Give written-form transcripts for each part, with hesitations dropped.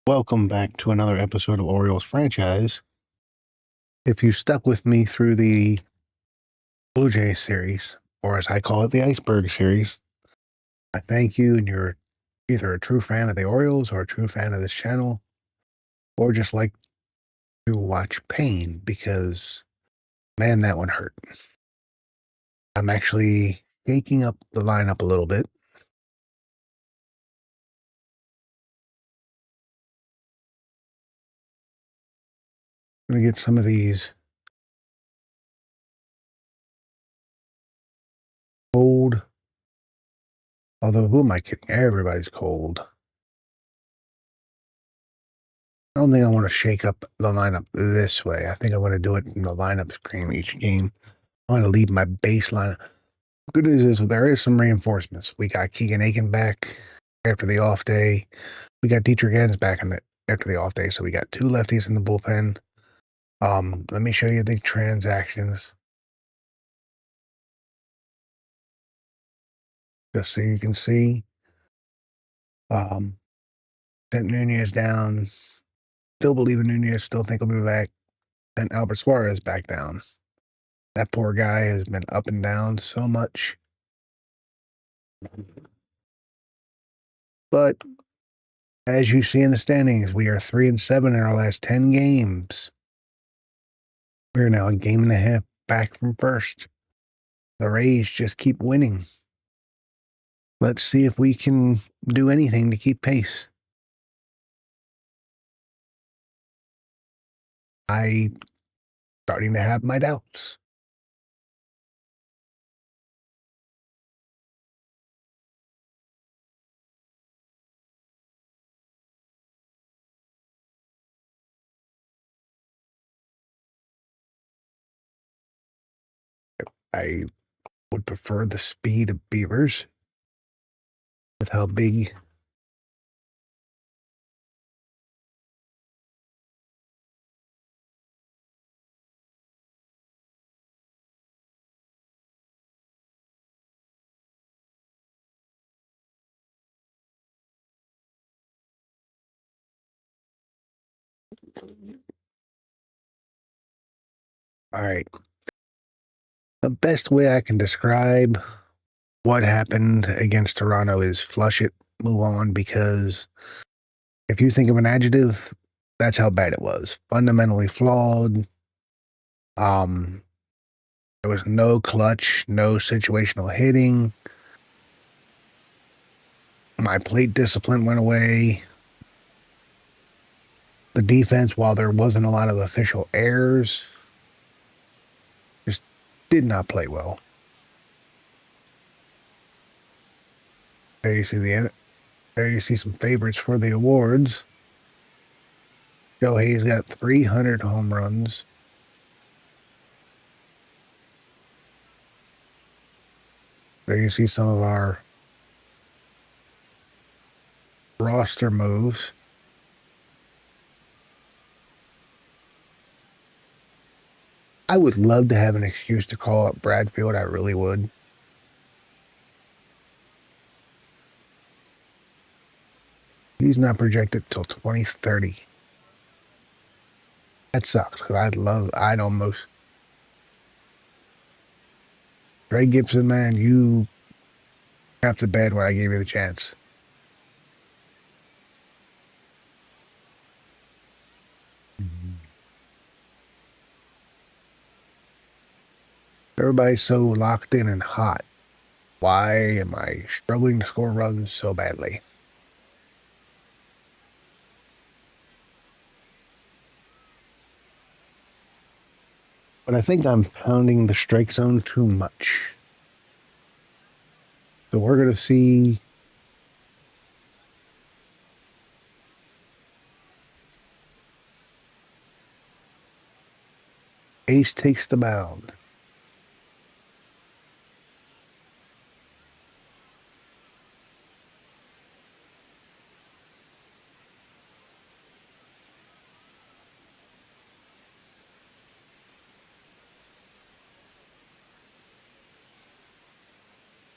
Welcome back to another episode of Orioles franchise. If you stuck with me through the Blue Jays series, or as I call it, the Iceberg series, I thank you, and you're either a true fan of the Orioles or a true fan of this channel, or just like to watch pain because, man, that one hurt. I'm actually shaking up the lineup a little bit. I'm going to get some of these cold. Although, who am I kidding? Everybody's cold. I don't think I want to shake up the lineup this way. I think I want to do it in the lineup screen each game. I want to leave my baseline. Good news is there is some reinforcements. We got Keegan Aiken back after the off day. We got Dietrich Enns back after the off day. So we got two lefties in the bullpen. Let me show you the transactions, just so you can see. Sent Nunez down. Still believe in Nunez. Still think he'll be back. Sent Albert Suarez back down. That poor guy has been up and down so much. But as you see in the standings, we are 3-7 in our last 10 games. We're now a game and a half back from first. The Rays just keep winning. Let's see if we can do anything to keep pace. I'm starting to have my doubts. I would prefer the speed of Beavers with how big. All right. The best way I can describe what happened against Toronto is flush it, move on, because if you think of an adjective, that's how bad it was. Fundamentally flawed. There was no clutch, no situational hitting. My plate discipline went away. The defense, while there wasn't a lot of official errors, just did not play well. There you see some favorites for the awards. Shohei's got 300 home runs. There you see some of our roster moves. I would love to have an excuse to call up Bradfield. I really would. He's not projected till 2030. That sucks because I'd almost. Trey Gibson, man, you got the bed when I gave you the chance. Everybody's so locked in and hot. Why am I struggling to score runs so badly? But I think I'm pounding the strike zone too much. So we're going to see Ace takes the mound.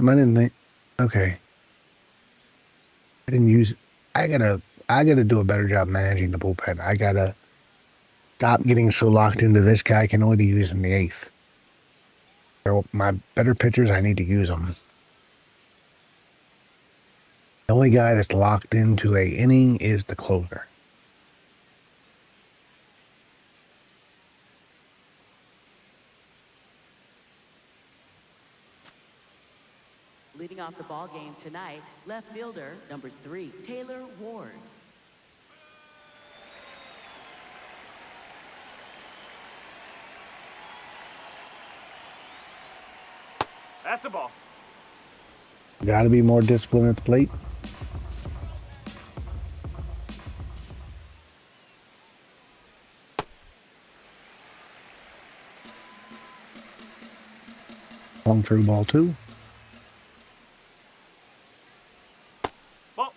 I didn't think. Okay. I didn't use. I gotta I got to do a better job managing the bullpen. I got to stop getting so locked into this guy can only be used in the 8th. So my better pitchers, I need to use them. The only guy that's locked into a inning is the closer. Leading off the ball game tonight, left fielder number 3, Taylor Ward. That's a ball. Got to be more disciplined at the plate. One through ball 2. Ball.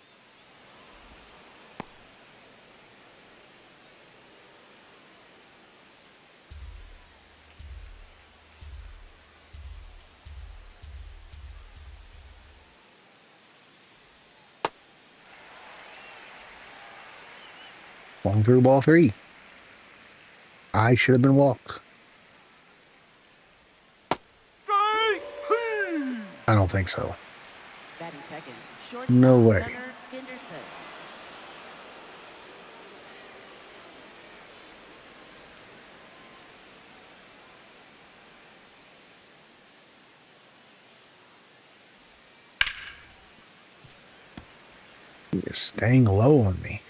One through ball 3. I should have been walked. I don't think so. Batting second, shortstop, No way. Gunnar Henderson. You're staying low on me.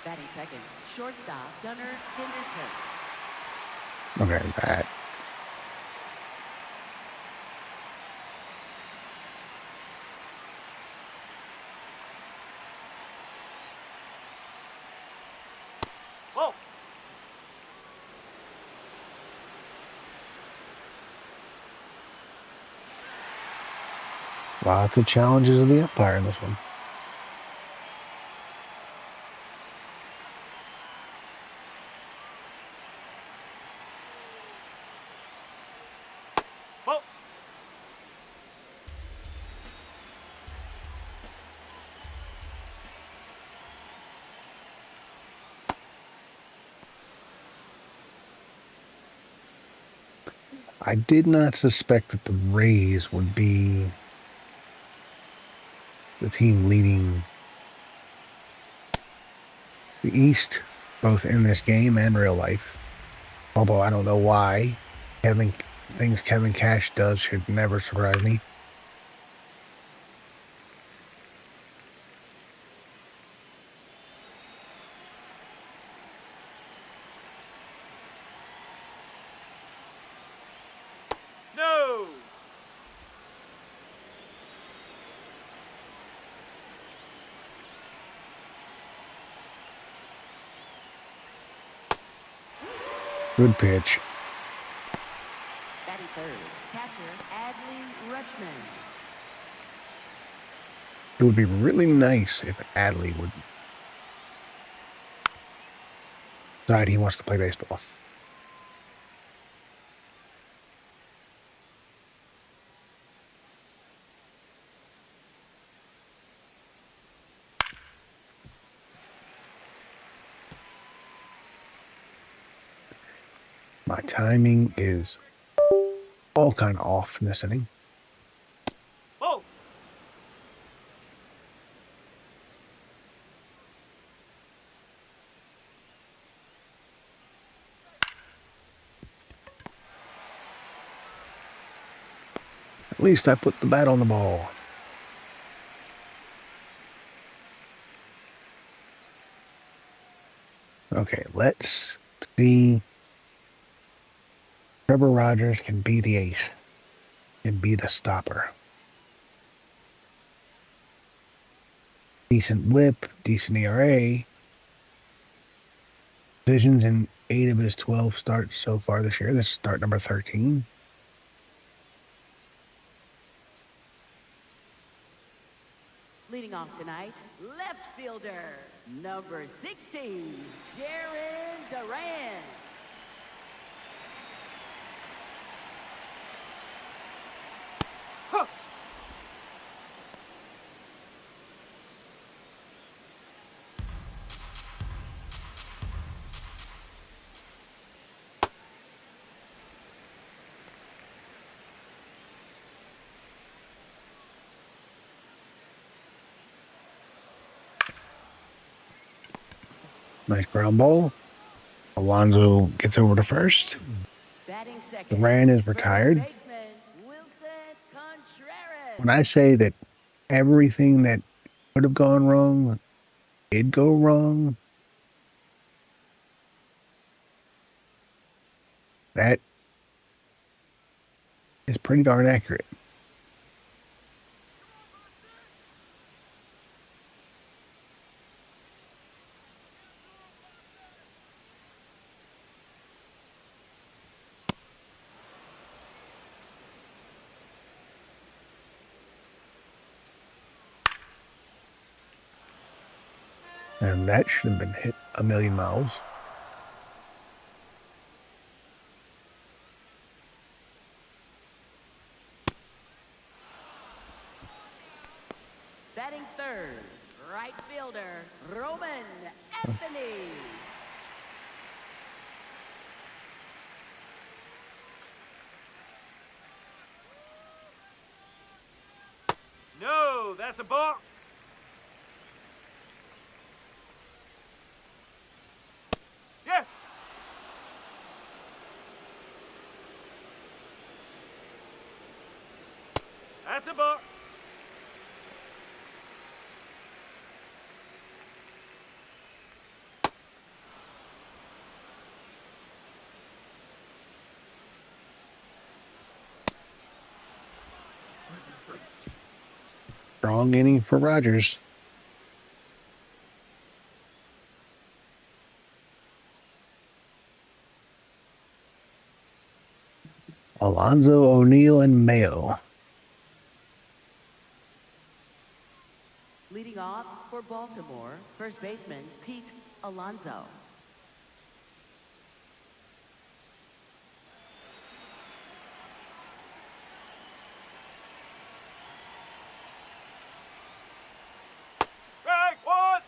Batting second, shortstop, Gunnar Henderson. Okay, bad. Ball. Lots of challenges of the umpire in this one. Ball. I did not suspect that the Rays would be the team leading the East, both in this game and real life. Although I don't know why. Things Kevin Cash does should never surprise me. No. Good pitch. Batting third, catcher, Adley Rutschman. It would be really nice if Adley would decide he wants to play baseball. My timing is all kind of off in this inning. Ball. At least I put the bat on the ball. Okay, let's see. Trevor Rogers can be the ace and be the stopper. Decent whip, decent ERA. Decisions in 8 of his 12 starts so far this year. This is start number 13. Leading off tonight, left fielder, number 16, Jaron Duran. Huh. Nice ground ball. Alonso gets over to first. Batting second, Duran is first retired. baseman, Wilson Contreras. When I say that everything that could have gone wrong did go wrong, that is pretty darn accurate. And that should have been hit a million miles. Batting third, right fielder, Roman Anthony. No, that's a ball. Yes. That's a ball. Strong inning for Rogers. Alonso, O'Neill, and Mayo. Leading off for Baltimore, first baseman, Pete Alonso. Strike one.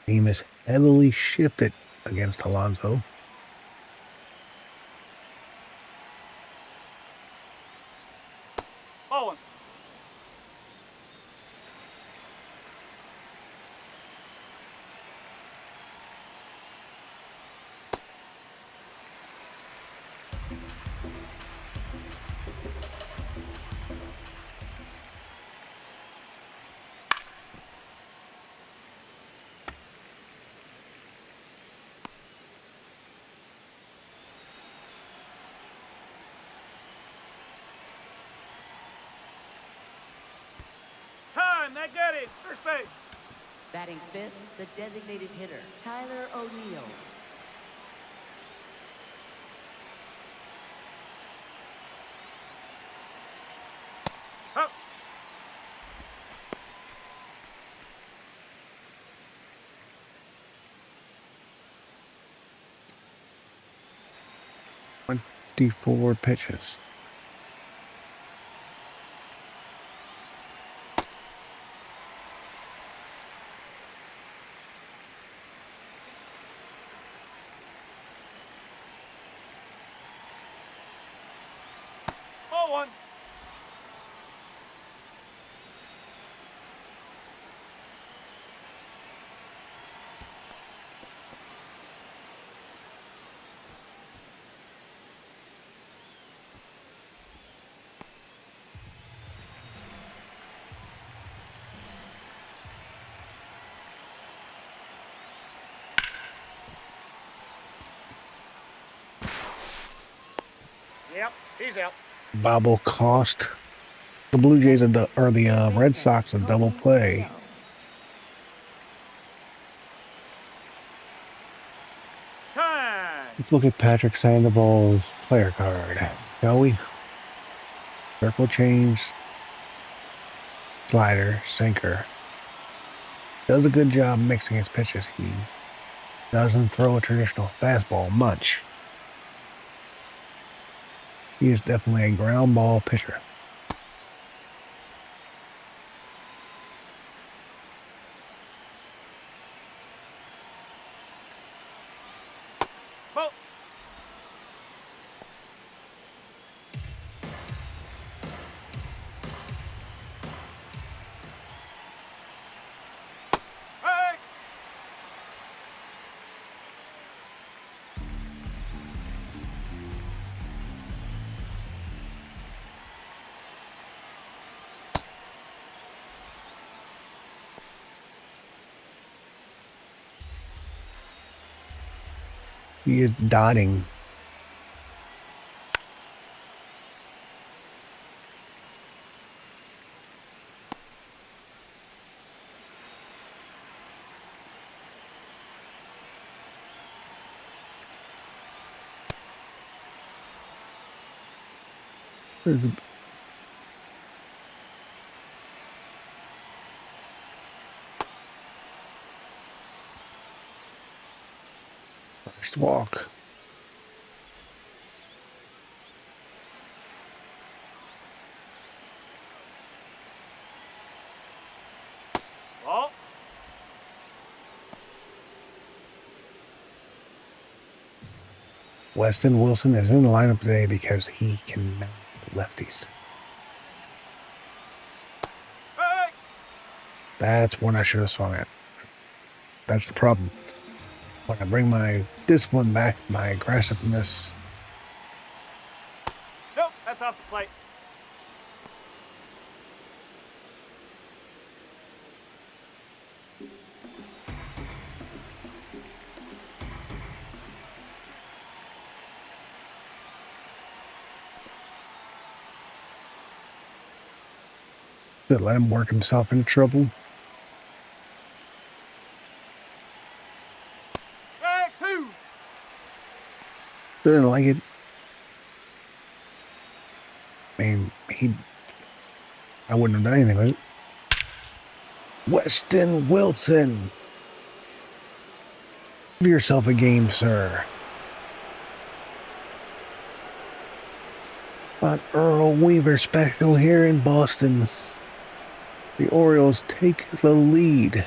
Team is heavily shifted against Alonso. Ball one. Time, that got it. First base. Batting fifth, the designated hitter, Tyler O'Neill. Up. Four pitches. Ball one. Yep, he's out. Bobble cost the Blue Jays or the Red Sox a double play. Time. Let's look at Patrick Sandoval's player card, shall we? Circle change. slider, sinker. Does a good job mixing his pitches. He doesn't throw a traditional fastball much. He is definitely a ground ball pitcher. Ball. Hey. He is dotting. First walk. Ball. Weston Wilson is in the lineup today because he can mount lefties. Hey. That's when I should have swung at. That's the problem. When I bring my discipline back, my aggressiveness, Nope, that's off the plate. should let him work himself into trouble. Strike two. Didn't like it. I mean, I wouldn't have done anything with it. Weston Wilson. Give yourself a game, sir. On Earl Weaver Special here in Boston. The Orioles take the lead.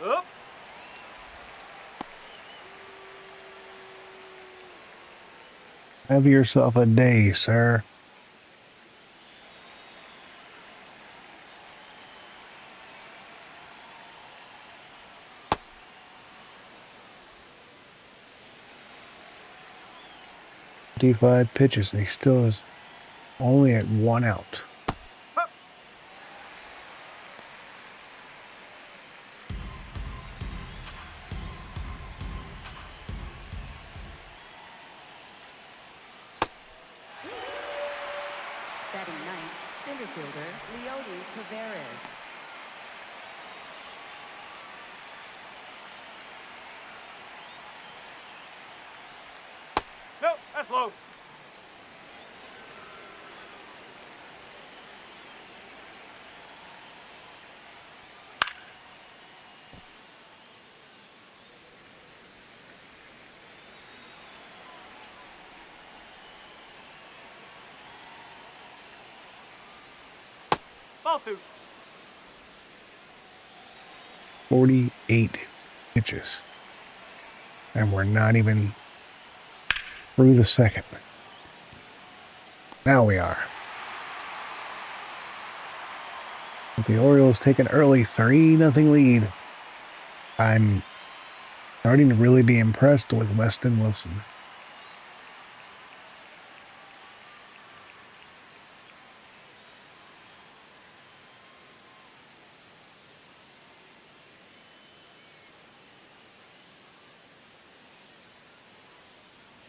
Up. Have yourself a day, sir. Five pitches, and he still is only at 1 out. Batting ninth, center fielder Leody Taveras. Nope, that's low. Ball two. 48 pitches. And we're not even through the second. Now we are. With the Orioles take an early 3-0 lead. I'm starting to really be impressed with Weston Wilson.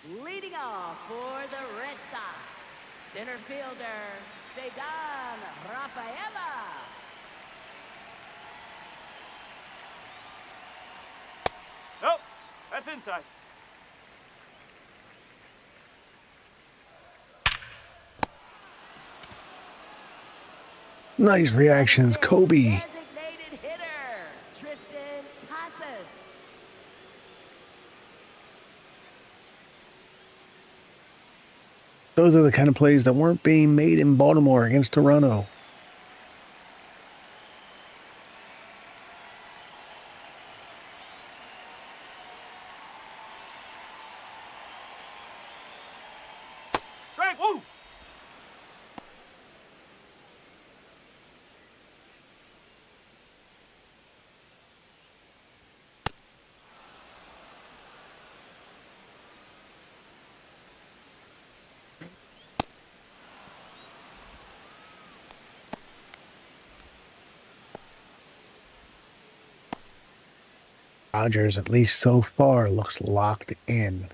Leading off for the Red Sox, center fielder, Cedar Rafaela. Nope, that's inside. Nice reactions, Kobe. Designated hitter, Tristan Casas. Those are the kind of plays that weren't being made in Baltimore against Toronto. Strike, woo! Rogers, at least so far, looks locked in.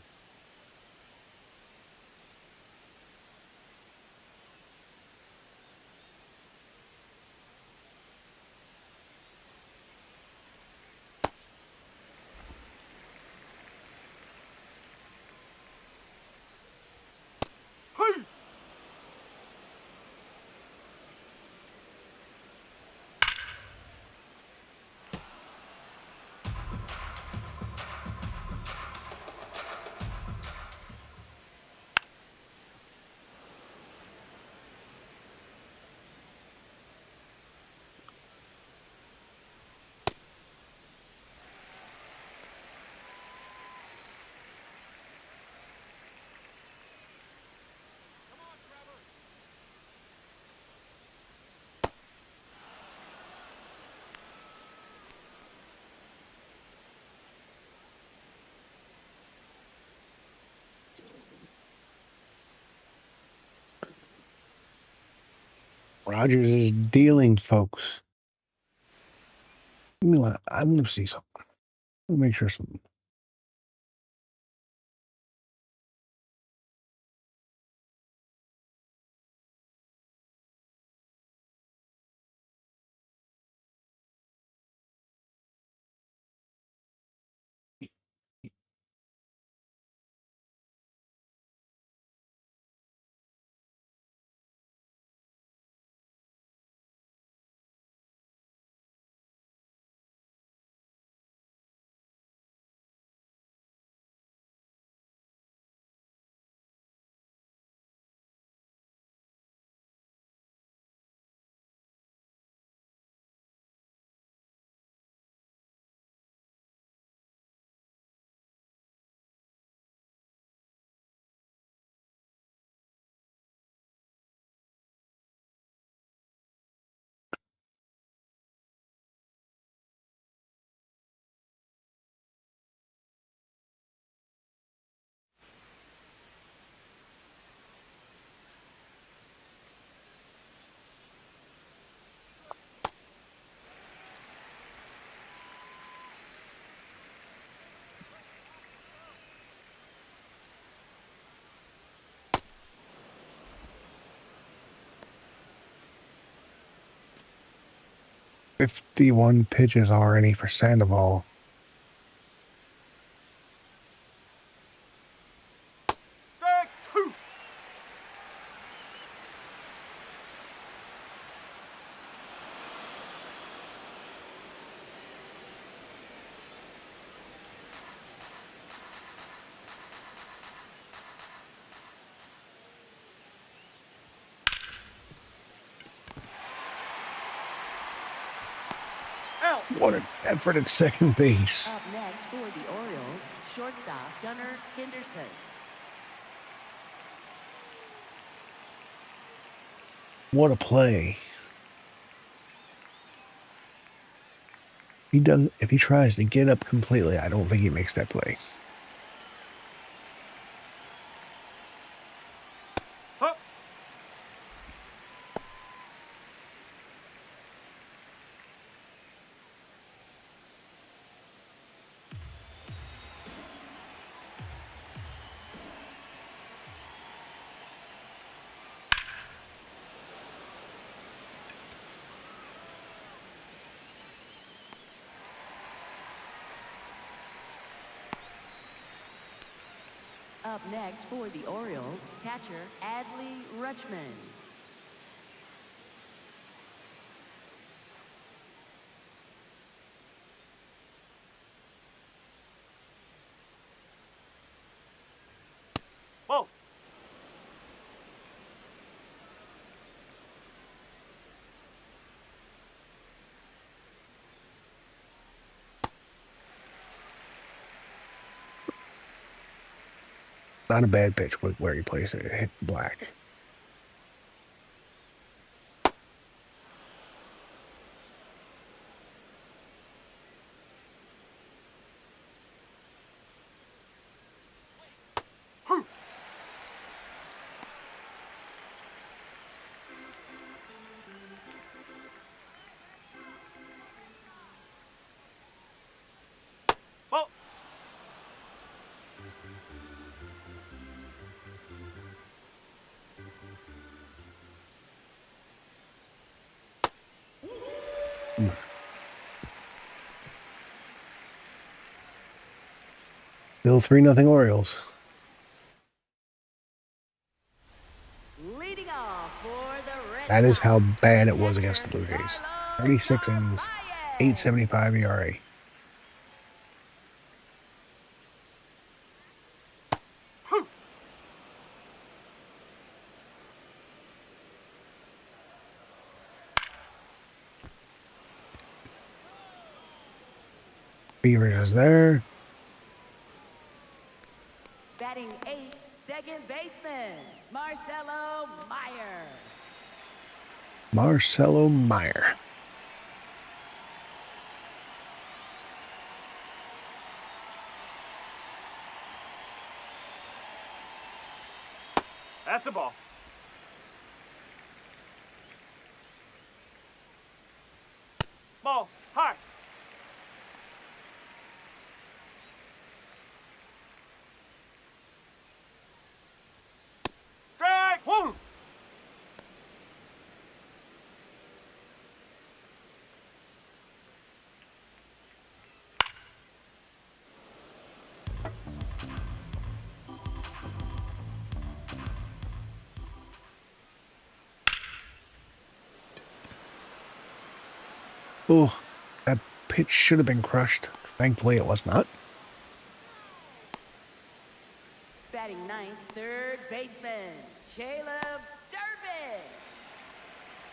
Hey! Rogers is dealing, folks. You know what? I'm going to see something. Let me make sure something. "51 pitches already for Sandoval." Strike, two! Out! What an effort at second base. Up next for the Orioles, shortstop Gunnar Henderson. What a play. If he tries to get up completely, I don't think he makes that play. Huh? Up next for the Orioles, catcher Adley Rutschman. Whoa. Not a bad pitch with where he plays it. It hit black. Whoa. Still 3-0 Orioles. Leading off for the Red That is Sox, how bad it was catcher against the Blue Jays. Carlos 36 innings, Baez. 8.75 ERA. Beavers is there. Batting eighth, second baseman, Marcelo Meyer. Marcelo Meyer. That's a ball. Ball. High. Strike. Woo. Oh, that pitch should have been crushed. Thankfully, it was not. Batting ninth, third baseman, Caleb Durbin.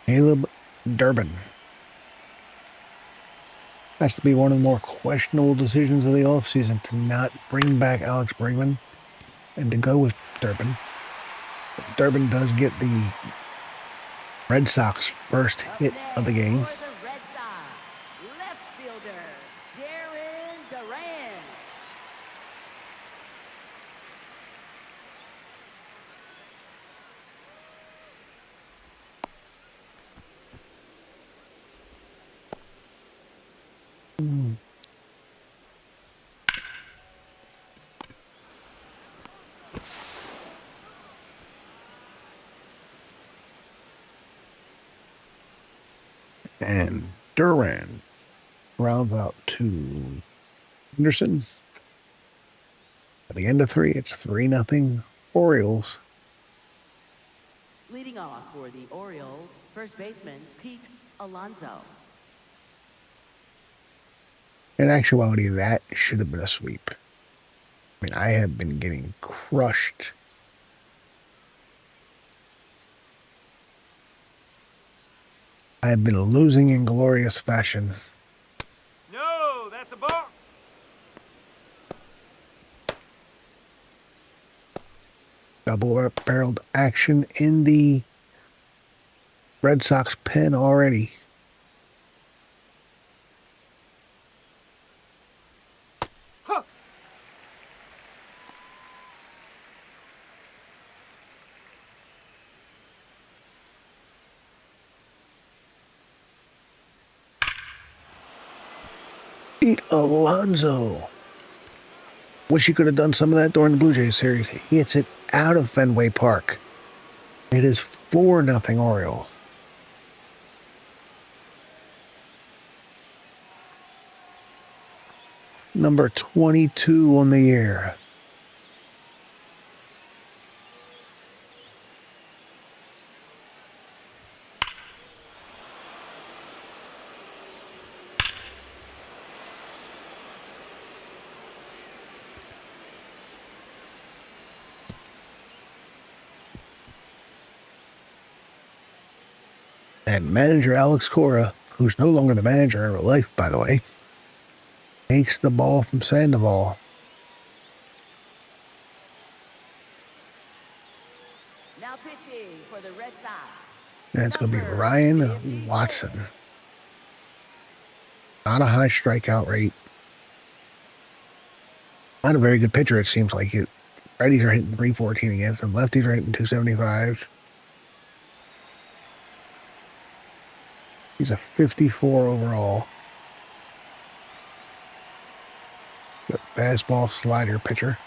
Caleb Durbin. Has to be one of the more questionable decisions of the offseason to not bring back Alex Bregman and to go with Durbin. Durbin does get the Red Sox first hit of the game. For the Red Sox, left fielder, Jaron Duran. And Duran rounds out to Henderson. At the end of 3, it's 3-0 Orioles. Leading off for the Orioles, first baseman, Pete Alonso. In actuality, that should have been a sweep. I mean, I have been getting crushed. I have been losing in glorious fashion. No, that's a ball. Double-barreled action in the Red Sox pen already. Huh. Pete Alonso. Wish he could have done some of that during the Blue Jays series. He hits it out of Fenway Park. It is 4-0 Orioles. Number 22 on the year. And manager Alex Cora, who's no longer the manager in real life, by the way, takes the ball from Sandoval. Now pitching for the Red Sox. That's going to be Number Ryan 56. Watson. Not a high strikeout rate. Not a very good pitcher, it seems like. Righties are hitting 314 against him. Lefties are hitting 275. He's a 54 overall. Good fastball slider pitcher.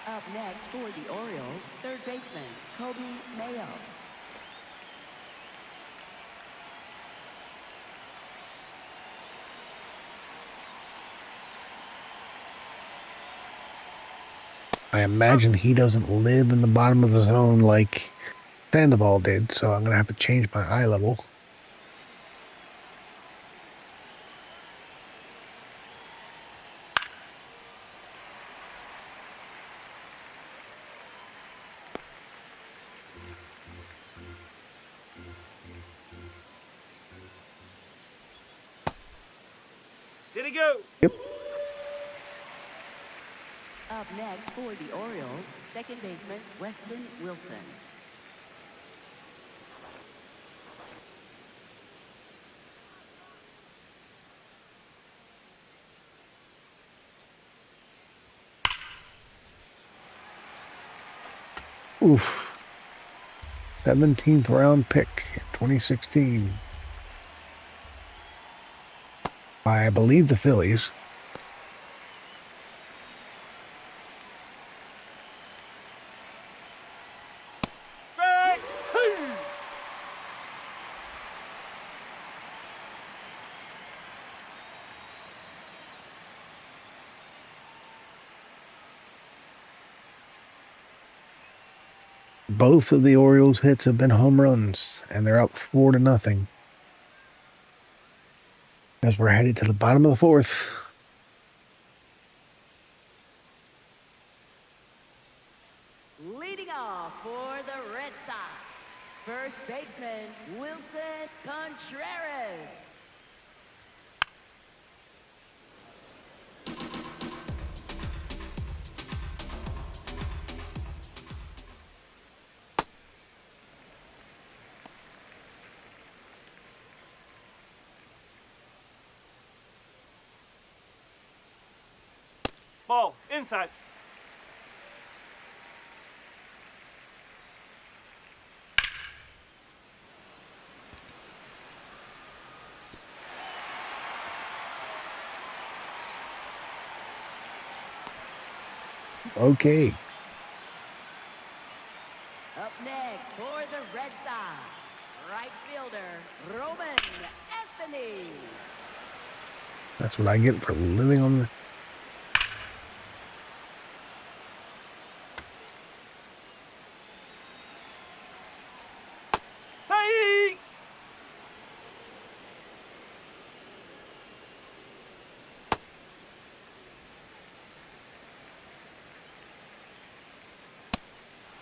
Up next for the Orioles, third baseman, Kobe Mayo. I imagine he doesn't live in the bottom of the zone like Sandoval did, so I'm going to have to change my eye level. Did he go? Yep. Up next for the Orioles, second baseman, Weston Wilson. Oof. 17th round pick, 2016. I believe the Phillies. Strike two. Both of the Orioles' hits have been home runs, and they're up 4-0. As we're headed to the bottom of the fourth. Leading off for the Red Sox, first baseman, Wilson Contreras. Ball inside. Okay. Up next for the Red Sox, right fielder, Roman Anthony. That's what I get for living on the... Hey!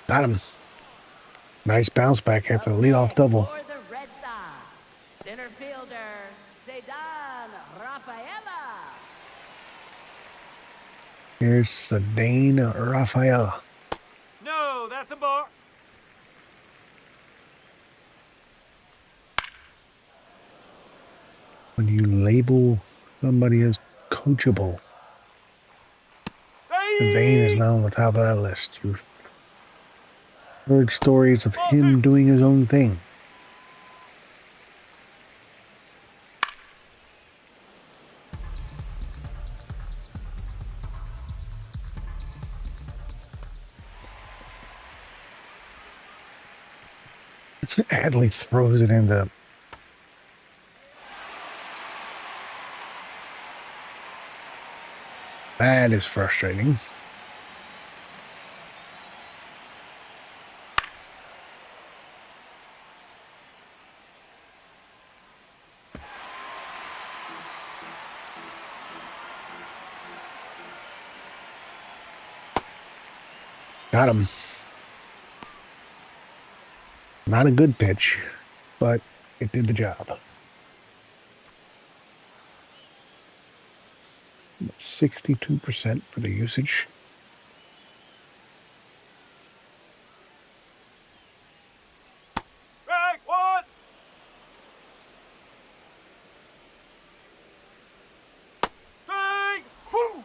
Got him. Nice bounce back after the leadoff double. For the Red Sox, center fielder, Cedar Rafaela. Here's Cedar Rafaela. No, that's a ball. When you label somebody as coachable, Zane is now on the top of that list. You've heard stories of him doing his own thing. Adley throws it into... That is frustrating. Got him. Not a good pitch, but it did the job. 62% for the usage. Strike one. Strike. Whoo.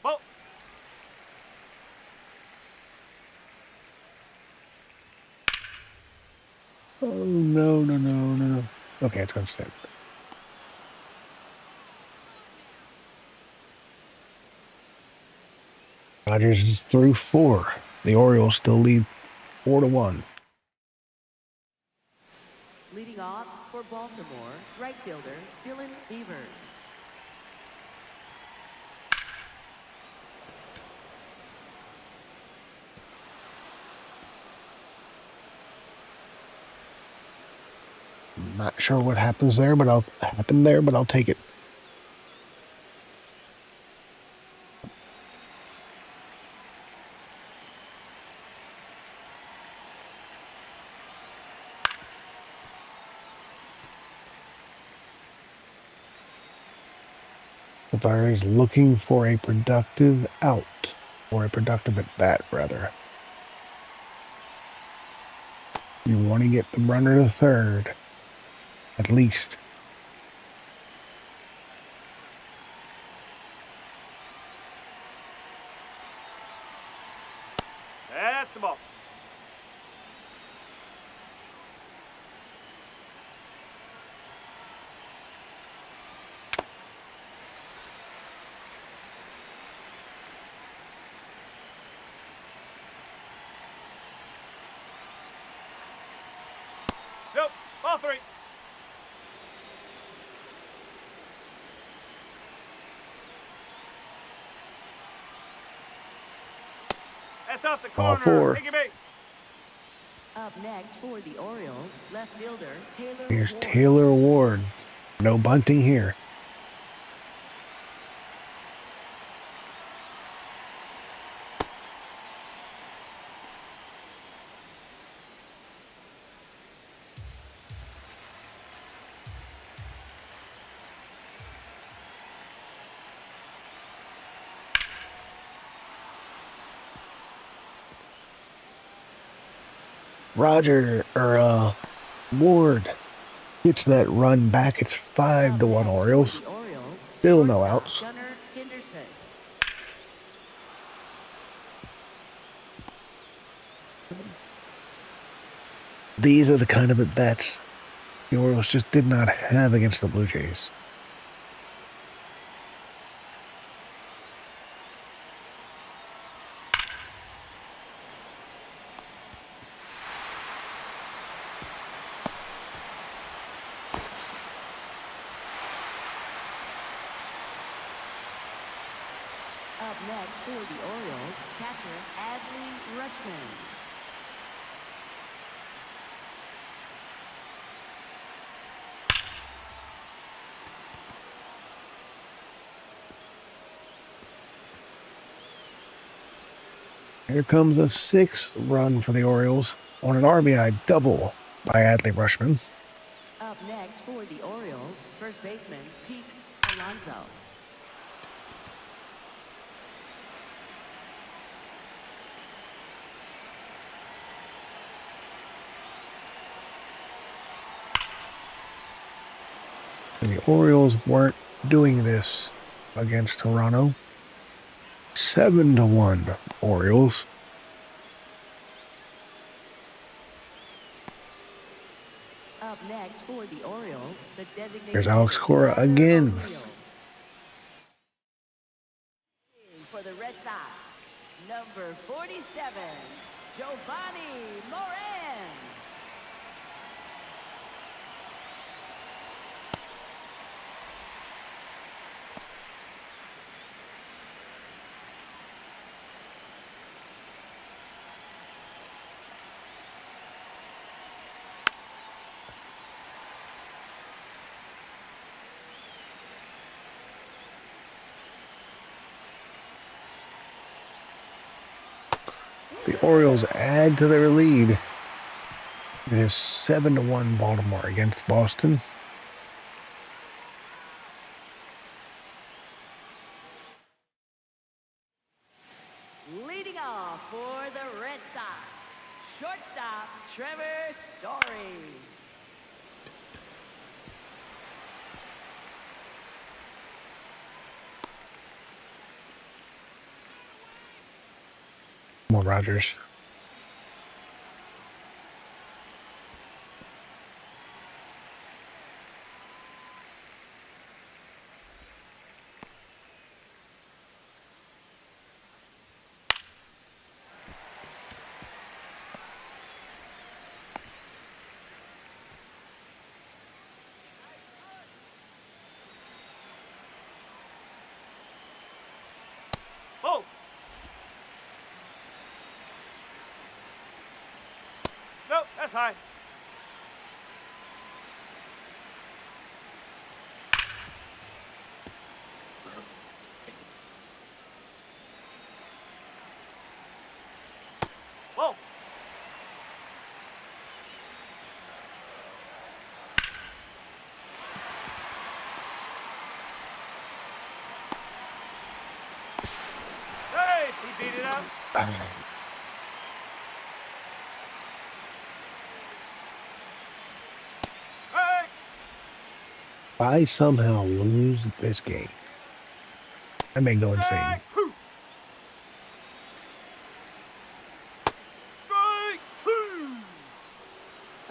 Ball. Oh, no. Okay, it's going to sit. Rogers is through 4. The Orioles still lead 4-1. Leading off for Baltimore, right fielder Dylan Beavers. Not sure what happens there, but I'll take it. The Fire is looking for a productive out, or a productive at bat, rather. You want to get the runner to third, at least. That's the ball. Nope. Ball 3. That's off the Ball corner. 4. Take your base. Up next for the Orioles, left fielder Taylor Here's Ward. Taylor Ward. No bunting here. Ward gets that run back. It's 5-1 Orioles. Still no outs. Gunnar Henderson. These are the kind of at-bats the Orioles just did not have against the Blue Jays. Up next for the Orioles, catcher Adley Rutschman. Here comes a 6th run for the Orioles on an RBI double by Adley Rutschman. Up next for the Orioles, first baseman Pete Alonso. And the Orioles weren't doing this against Toronto. 7-1 Orioles. Up next for the Orioles, the designated Here's Alex Cora Tyler again. O'Neill. Giovanni Moran. The Orioles add to their lead. It is 7-1 Baltimore against Boston. Leading off for the Red Sox, shortstop Trevor Story. Come on, Rogers. Oh! Nope, that's high. Whoa! Hey, he beat it up. Hey! If I somehow lose this game, I may go insane. Strike! Hoo! Strike! Hoo!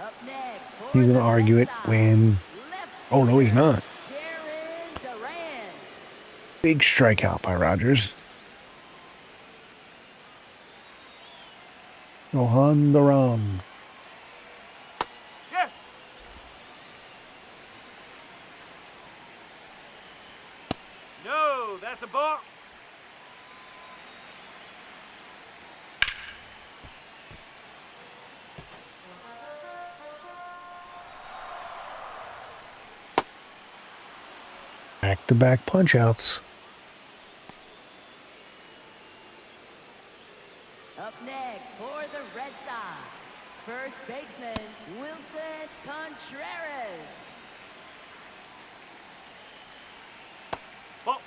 Up next for He's the going to argue Red it Sox, when... left Oh, no, he's fielder, not. Jarren Duran. Big strikeout by Rogers. Johan Duran. Yes! No, that's a ball. Back-to-back punch-outs. Up next for the Red Sox, first baseman Wilson Contreras. Ball.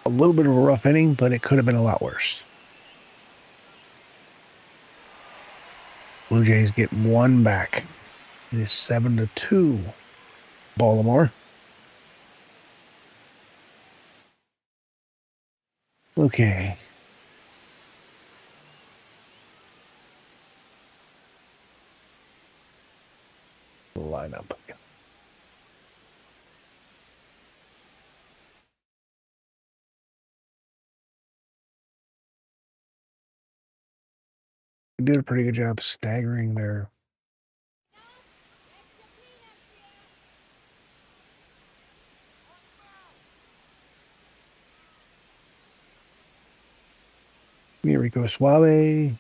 A little bit of a rough inning, but it could have been a lot worse. Blue Jays get one back. It is 7-2 Baltimore. Okay. Lineup. They did a pretty good job staggering their Rico Suave.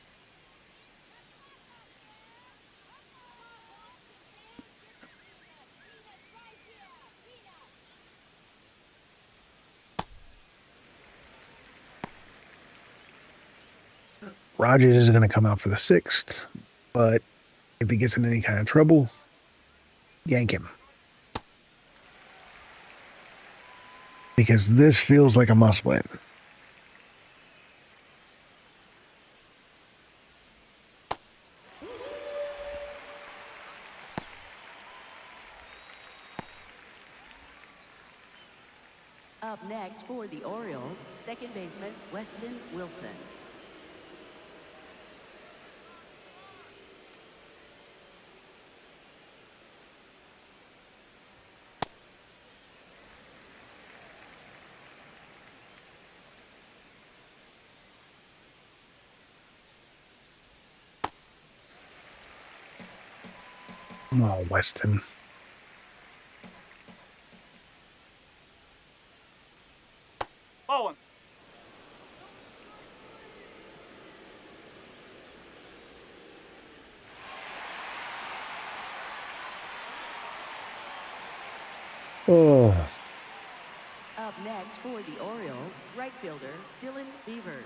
Rogers is going to come out for the 6th, but if he gets in any kind of trouble, yank him. Because this feels like a must win. Up next for the Orioles, second baseman Weston Wilson. Come on, Weston. Ball one. Oh, Up next for the Orioles, right fielder Dylan Beavers.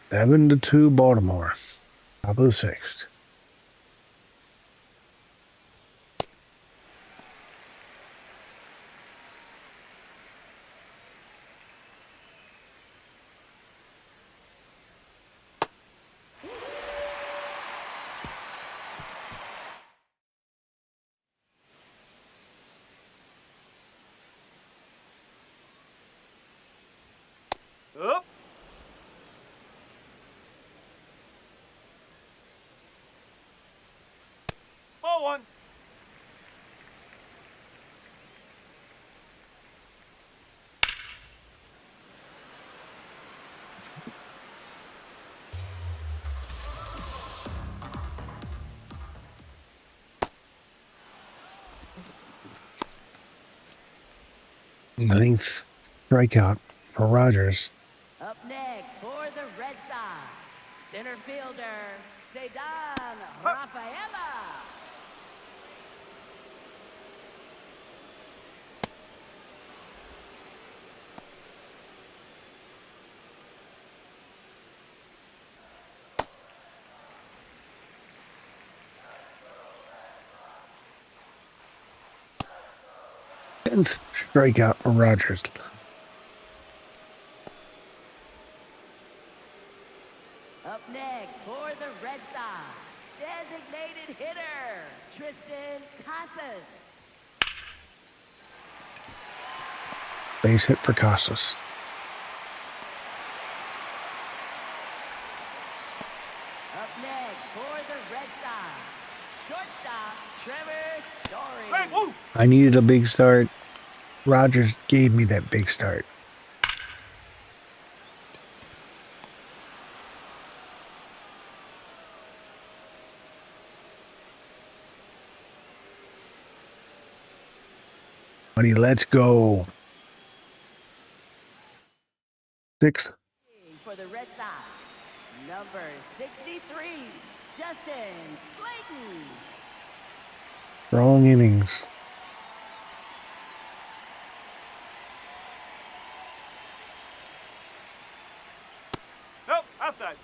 seven to 2 Baltimore. Top of the sixth. Up. Ball one. Ninth strikeout for Rogers. Up next for the Red Sox, center fielder Cedar Rafaela. Tenth strikeout for Rogers. Up next for the Red Sox, designated hitter Tristan Casas. Base hit for Casas. Up next for the Red Sox, shortstop Trevor Story. Hey, woo. I needed a big start. Rogers gave me that big start. Buddy, let's go. Sixth. For the Red Sox, number 63, Justin Slayton. Strong innings. Nope, outside.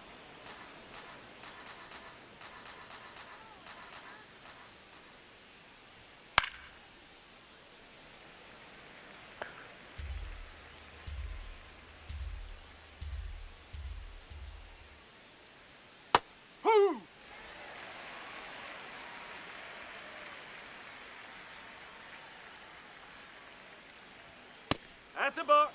Woo! That's a ball.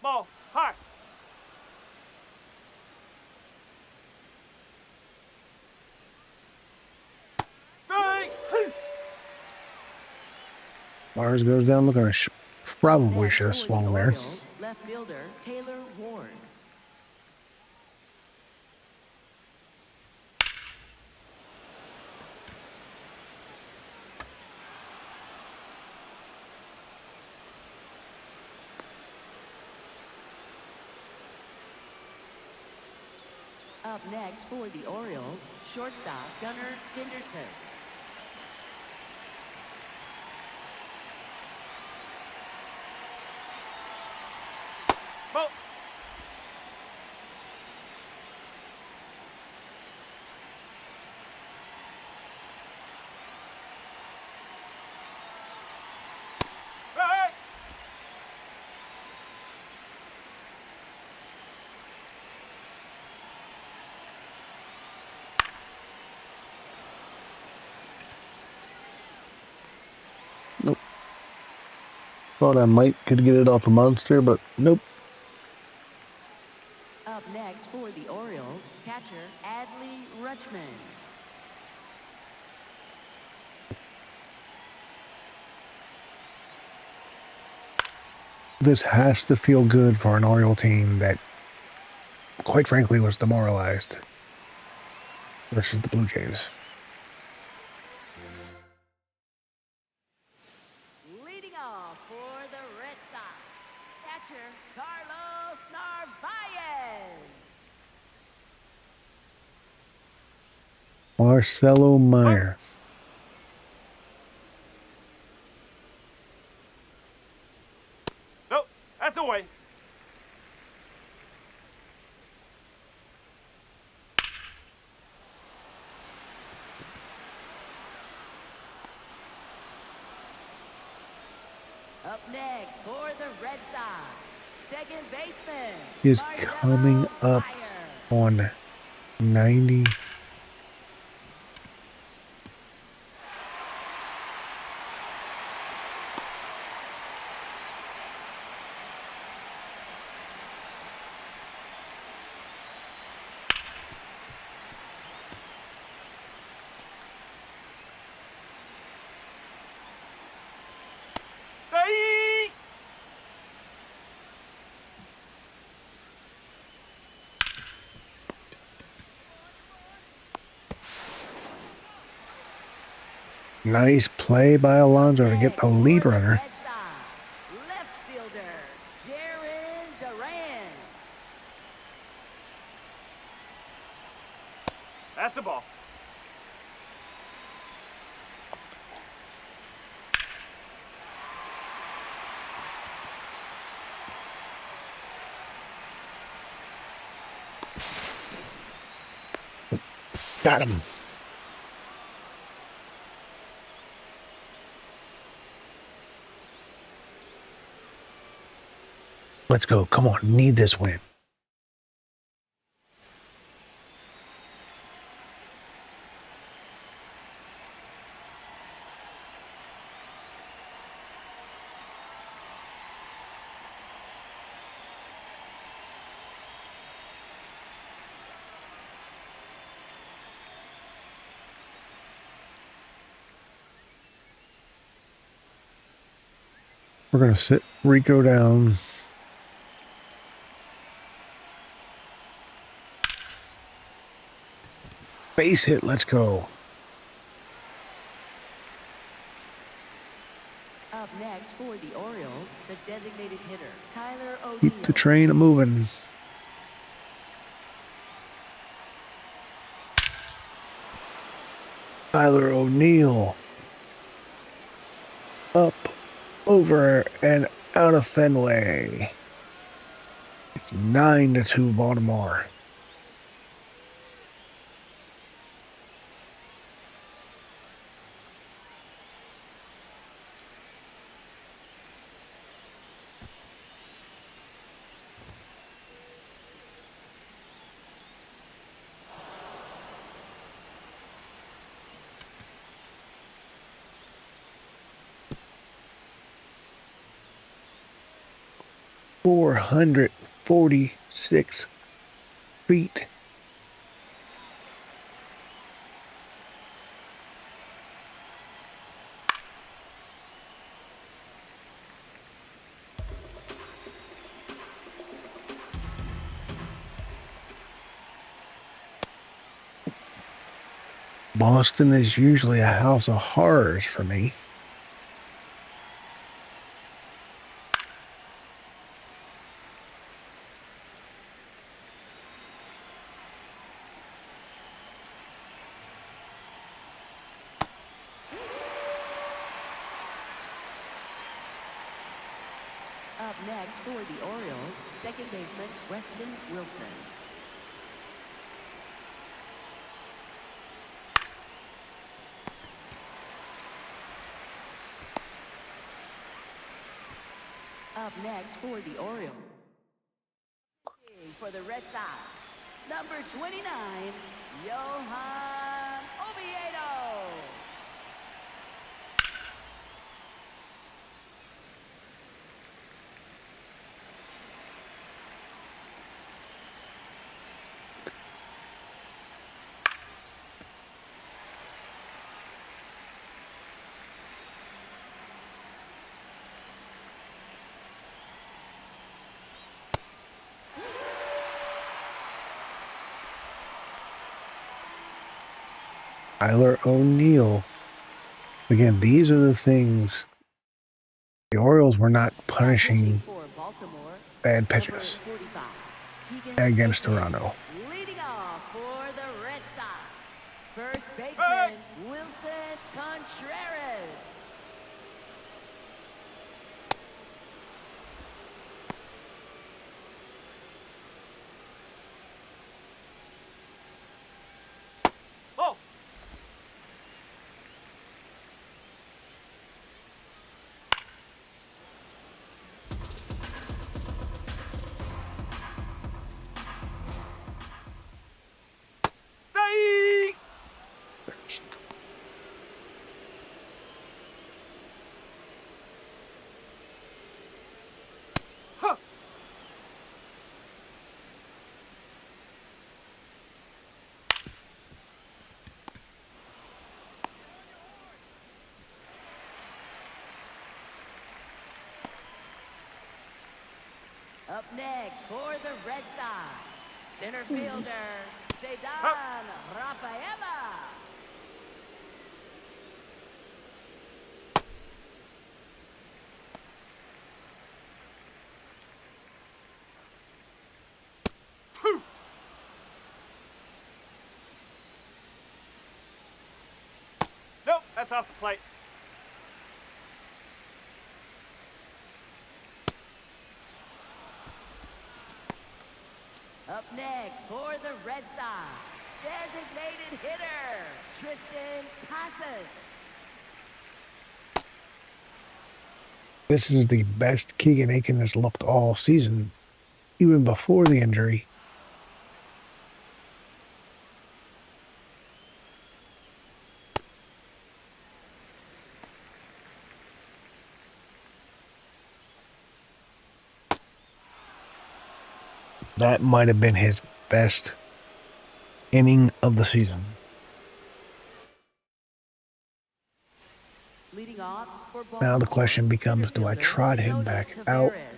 Ball, high. Strike. Mars goes down looking. Probably Next should have for the swung there. Orioles, left fielder Taylor Ward. Up next for the Orioles, shortstop Gunnar Henderson. Ball. Strike. Nope. Thought I might could get it off a monster, but nope. Up next for the Orioles, catcher Adley Rutschman. This has to feel good for an Oriole team that, quite frankly, was demoralized versus the Blue Jays. Leading off for the Red Sox, catcher Carlos Narvaez. Marcelo Meyer. Nope, that's away. Up next for the Red Sox, second baseman Is Marcelo coming up Meyer. on 90. Strike. Nice play by Alonso to get the lead runner. Red Sox, left fielder Jaron Duran. That's a ball. Got him. Let's go. Come on. Need this win. We're going to sit Rico down. Base hit. Let's go. Up next for the Orioles, the designated hitter Tyler O'Neill. Keep the train a moving. Tyler O'Neill. Up, over, and out of Fenway. It's 9-2 Baltimore. $446 feet. Boston is usually a house of horrors for me. Up next for the Orioles, second baseman Weston Wilson. Up next for the Orioles. For the Red Sox, number 29, Johan Oviedo. Tyler O'Neill. Again, these are the things the Orioles were not punishing For Baltimore, bad number pitches 45, against Toronto. leading off for the Red Sox, first baseman Wilson Contreras. Oh! Hey! Huh. Up next for the Red Sox, center fielder Cedar Rafaela. Phew. Nope, that's off the plate. Up next for the Red Sox, designated hitter Tristan Casas. This is the best Keegan Aiken has looked all season, even before the injury. That might have been his best inning of the season. Leading off for Now the Baltimore, question becomes, center do I fielder trot him Yoda back out? Taveras.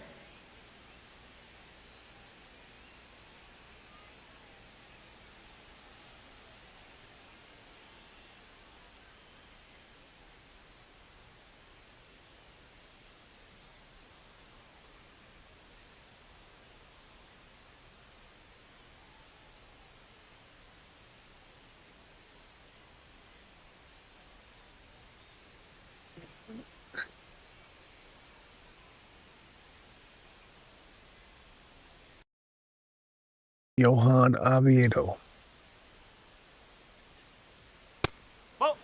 Johan Oviedo. Well,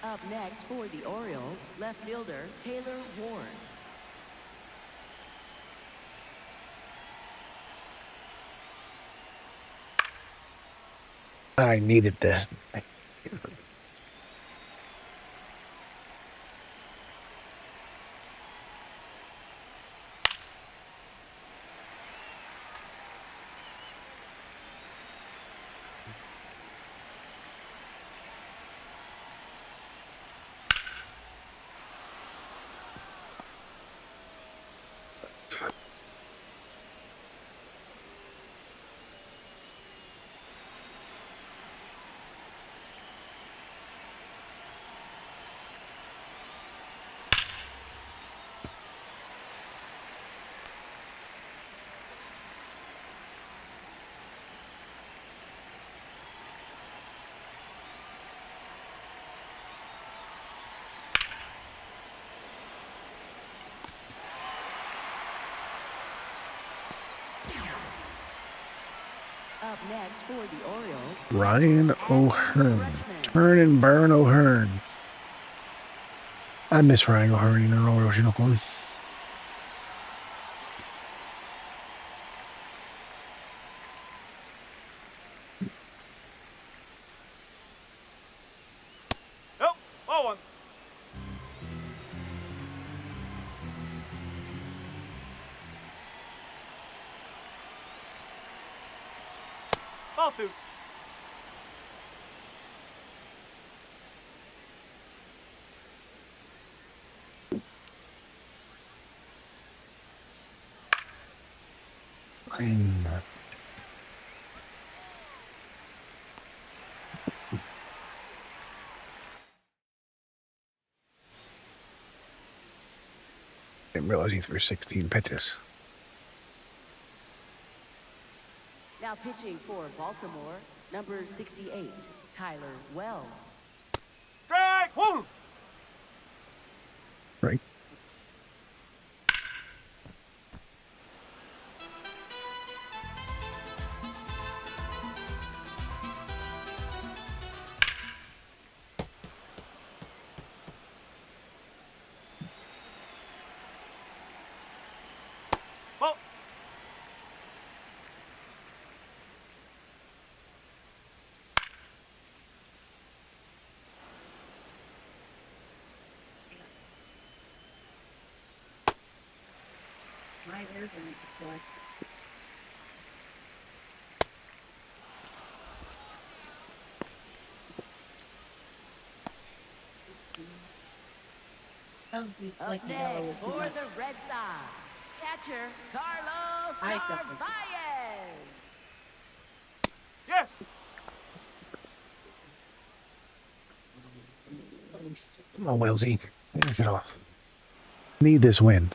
Up next for the Orioles, left fielder Taylor Ward. I needed this. Up next for the Orioles, Ryan Adley O'Hearn. Rutschman. Turn and burn O'Hearn. I miss Ryan O'Hearn in an Orioles uniform. Nope. Ball one. Ball two. Didn't realize he threw 16 pitches. Now pitching for Baltimore, number 68, Tyler Wells. Strike one. Right. Ball. Up next for the Red Sox, catcher Carlos Narvaez. Yes. Come on, Wellesley. Finish it off. Need this win.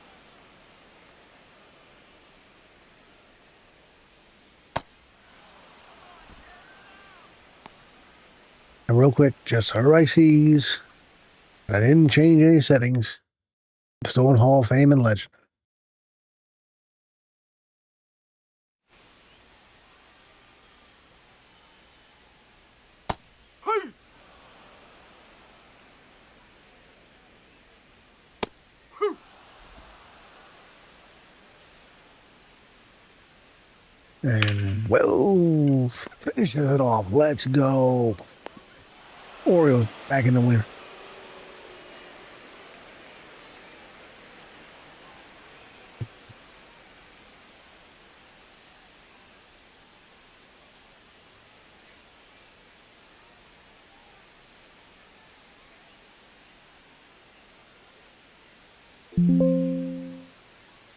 And real quick, just so everybody sees, I didn't change any settings. I'm still in Hall of Fame and Legend. Hey. And Wells finishes it off. Let's go. Orioles back in the win.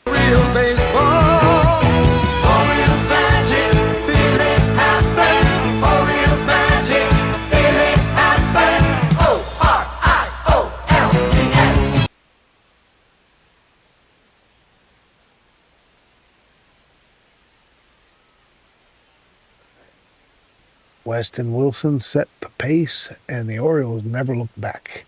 Real baseball, Orioles magic, feel it happen. Orioles magic, feel it happen. Orioles. Weston Wilson set the pace, and the Orioles never looked back.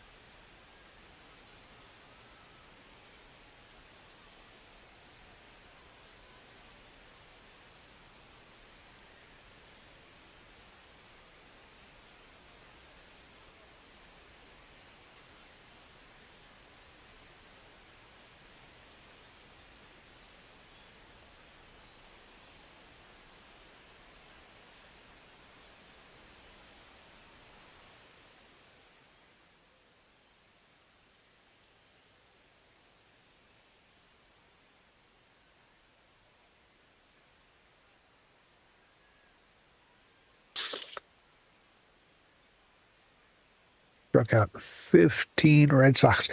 Struck out 15 Red Sox.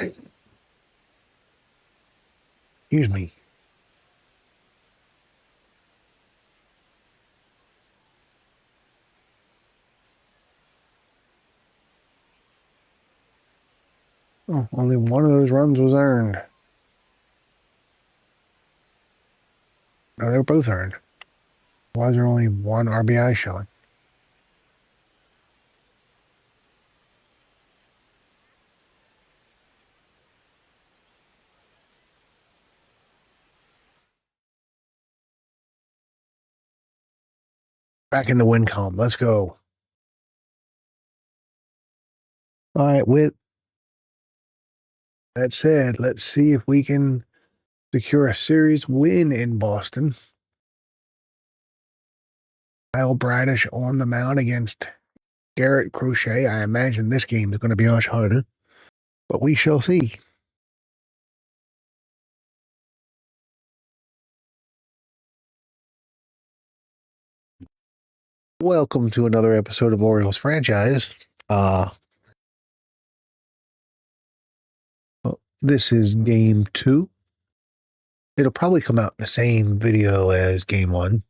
Excuse me. Oh, only one of those runs was earned. No, they were both earned. Why is there only one RBI showing? Back in the win column. Let's go. All right, with that said, let's see if we can secure a series win in Boston. Kyle Bradish on the mound against Garrett Crochet. I imagine this game is going to be much harder, but we shall see. Welcome to another episode of Orioles Franchise. This is game 2. It'll probably come out in the same video as game 1,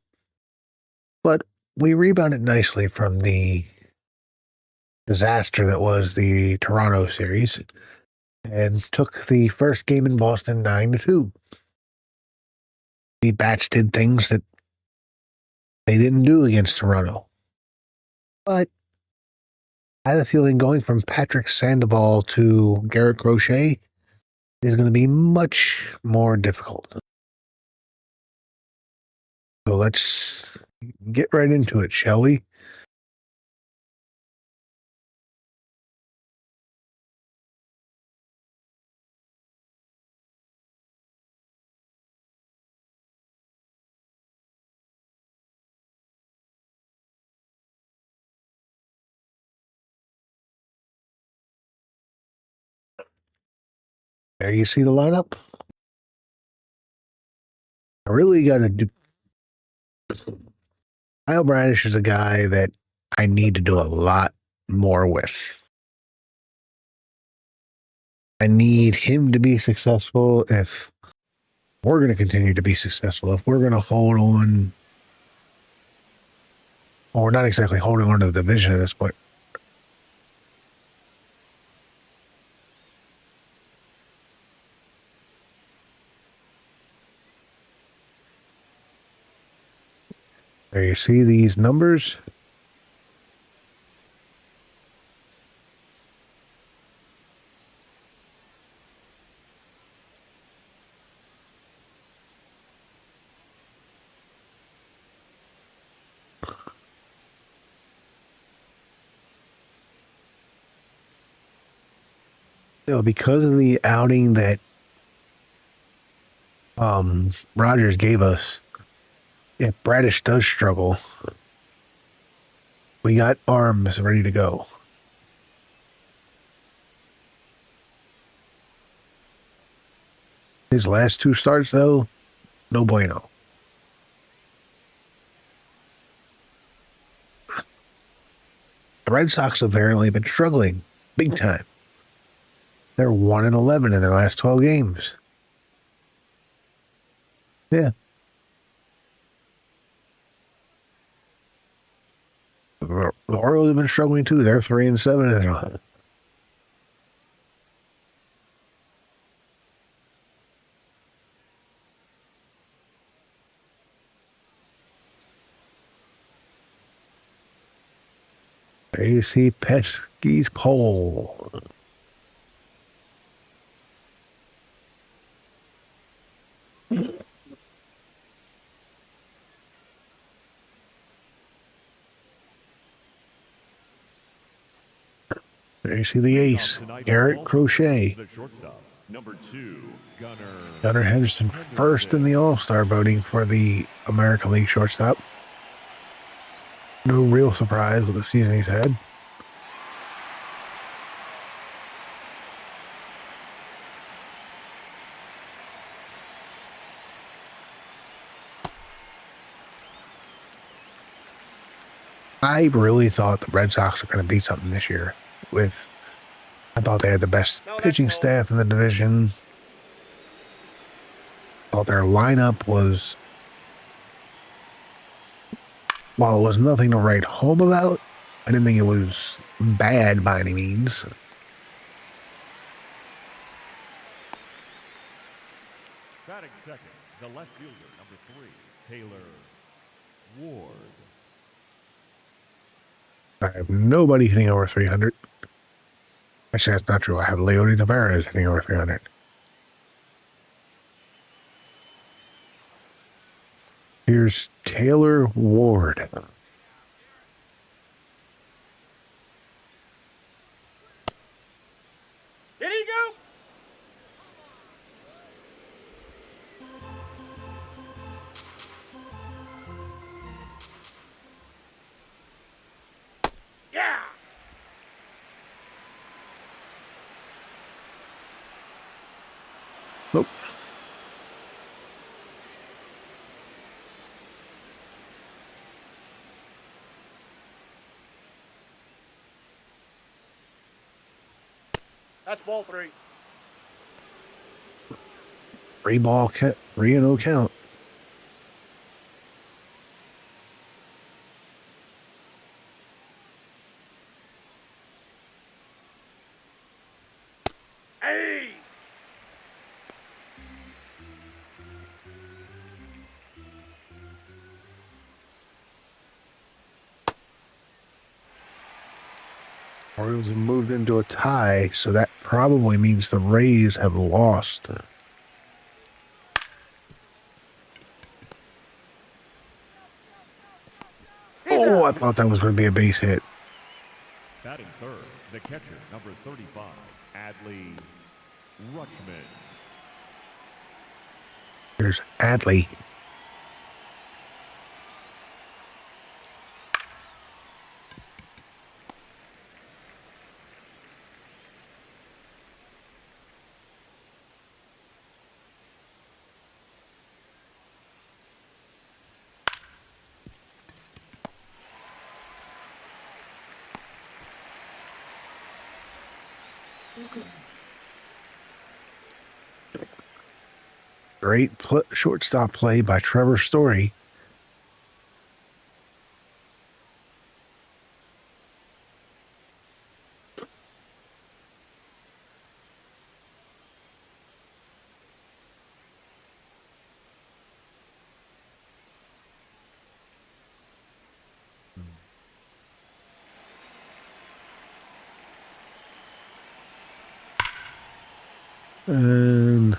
but we rebounded nicely from the disaster that was the Toronto series and took the first game in Boston 9-2. The bats did things that they didn't do against Toronto. But I have a feeling going from Patrick Sandoval to Garrett Crochet is going to be much more difficult. So let's get right into it, shall we? There you see the lineup. I really got to do. Kyle Bradish is a guy that I need to do a lot more with. I need him to be successful if we're going to continue to be successful. If we're going to hold on, well, we're not exactly holding on to the division at this point. There you see these numbers. You know, because of the outing that Rogers gave us, if Bradish does struggle, we got arms ready to go. His last 2 starts, though, no bueno. The Red Sox have apparently been struggling big time. They're 1-11 in their last 12 games. Yeah. The Orioles have been struggling too. They're 3-7. There you see Pesky's pole. There you see the ace, Garrett Crochet. Gunnar Henderson first in the All-Star voting for the American League shortstop. No real surprise with the season he's had. I really thought the Red Sox were going to beat something this year. I thought they had the best pitching staff in the division. Thought their lineup was, while it was nothing to write home about, I didn't think it was bad by any means. Batting second, the left fielder, number 3, Taylor Ward. I have nobody hitting over 300. Actually, that's not true. I have Leody Taveras hitting over 300. Here's Taylor Ward. That's ball 3. 3-ball count, 3-0 count. Hey! Orioles have moved into a tie, so that probably means the Rays have lost. Oh, I thought that was going to be a base hit. Batting third, the catcher, number 35, Adley Rutschman. Here's Adley. Great shortstop play by Trevor Story. And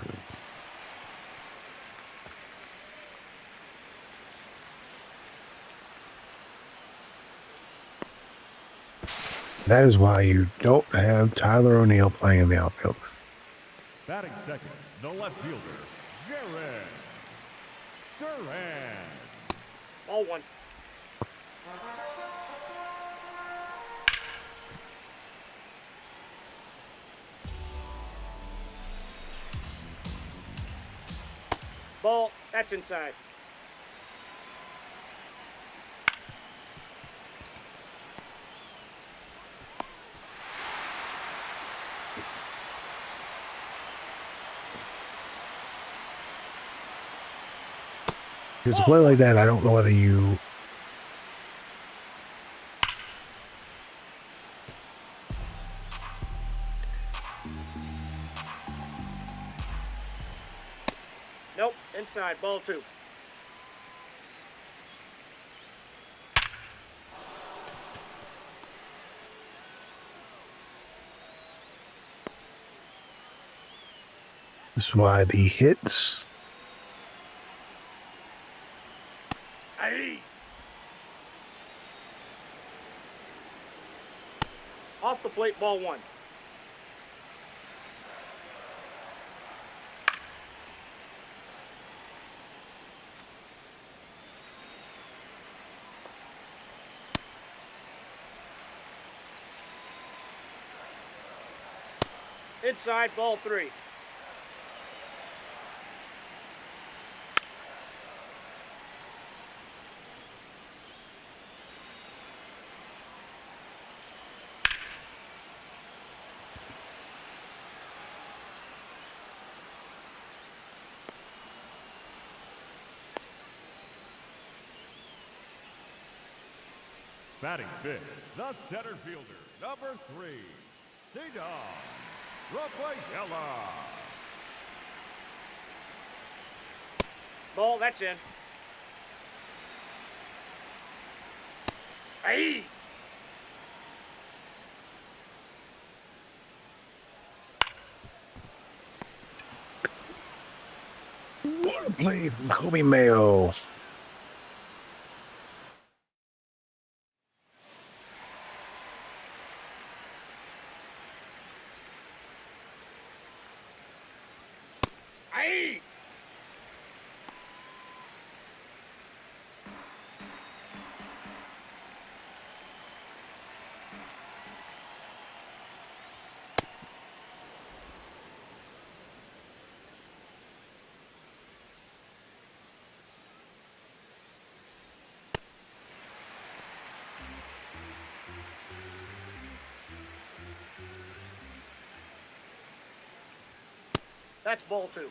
that is why you don't have Tyler O'Neill playing in the outfield. Batting second, the left fielder, Garrett. Durant. Ball 1. Ball. That's inside. It's a play like that. I don't know whether you. Nope. Inside. Ball 2. This is why the hits. Hey! Off the plate. Ball 1. Inside. Ball 3. Batting fifth, the center fielder, number 3, Cedar Rafaela. Ball. That's in. Hey! What a play from Kobe Mayo. Hey! That's ball 2.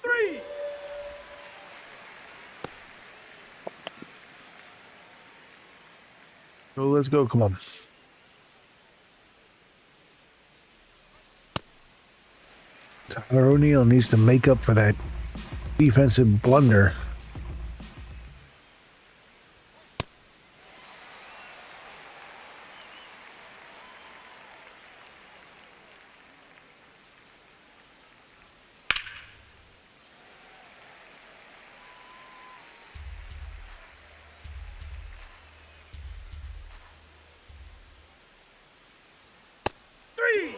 Three. Oh, let's go. Come on. Tyler O'Neill needs to make up for that defensive blunder. Three.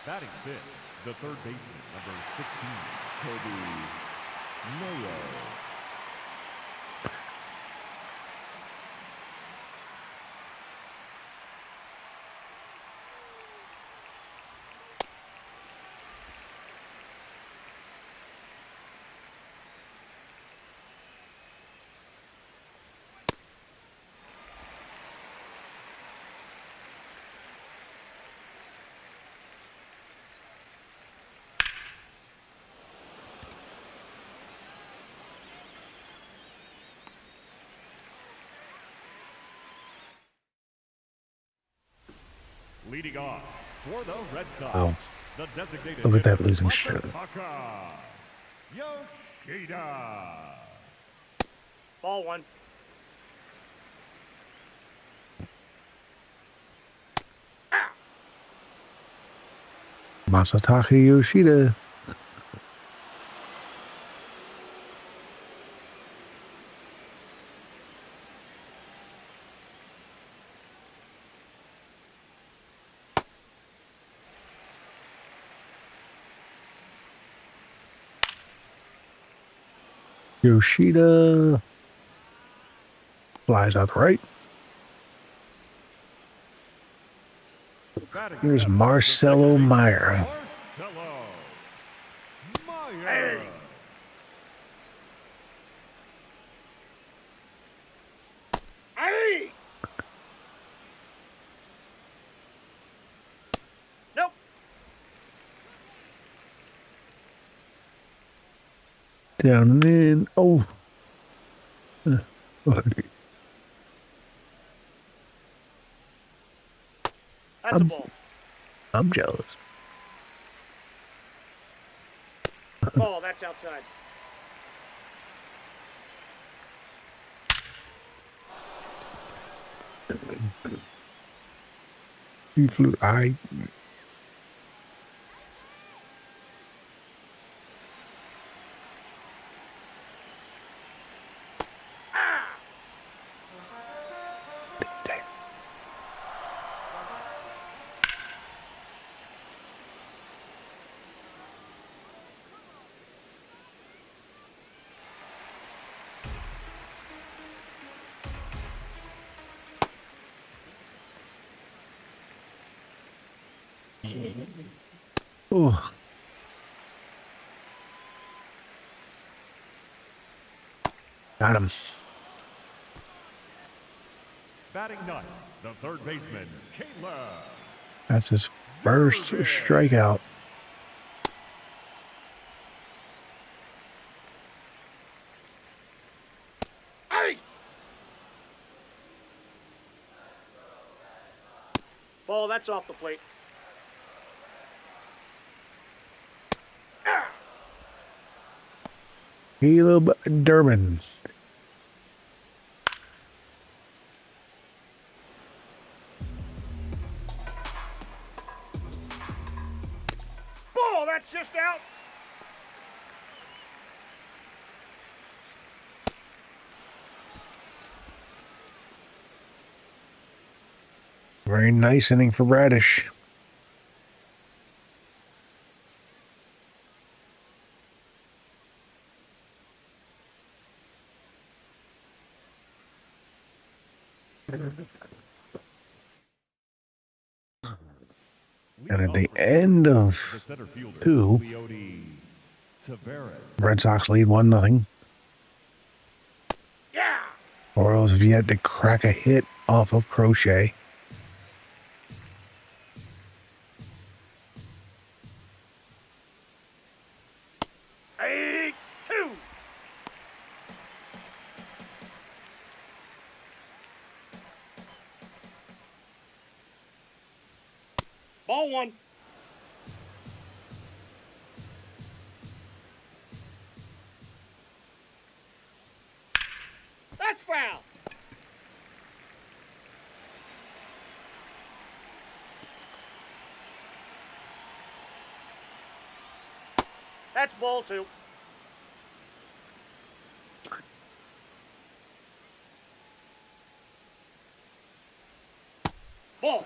Batting fifth, the third baseman, number 16, Toby Mayo. Leading off for the Red Sox, Oh. the designated Look at that hitter, losing streak. Masataka Yoshida. Ball 1. Masataka Yoshida. Yoshida flies out the right. Batting Here's seventh, Marcelo the second Meyer. baseman, Marcelo Meyer. Hey. Nope. Down and in. Oh. That's a ball. I'm jealous. Ball. That's outside. He flew. Oh. Got him. Batting ninth, the third baseman, Caleb. That's his first strikeout. Hey. Ball. That's off the plate. Caleb Durbin. Ball. That's just out. Very nice inning for Bradish. And at the end the of center fielder, 2, Leody Taveras. Red Sox lead 1-0. Yeah! Orioles have yet to crack a hit off of Crochet. Hey, 2! Ball 1. That's foul. That's ball 2. Ball.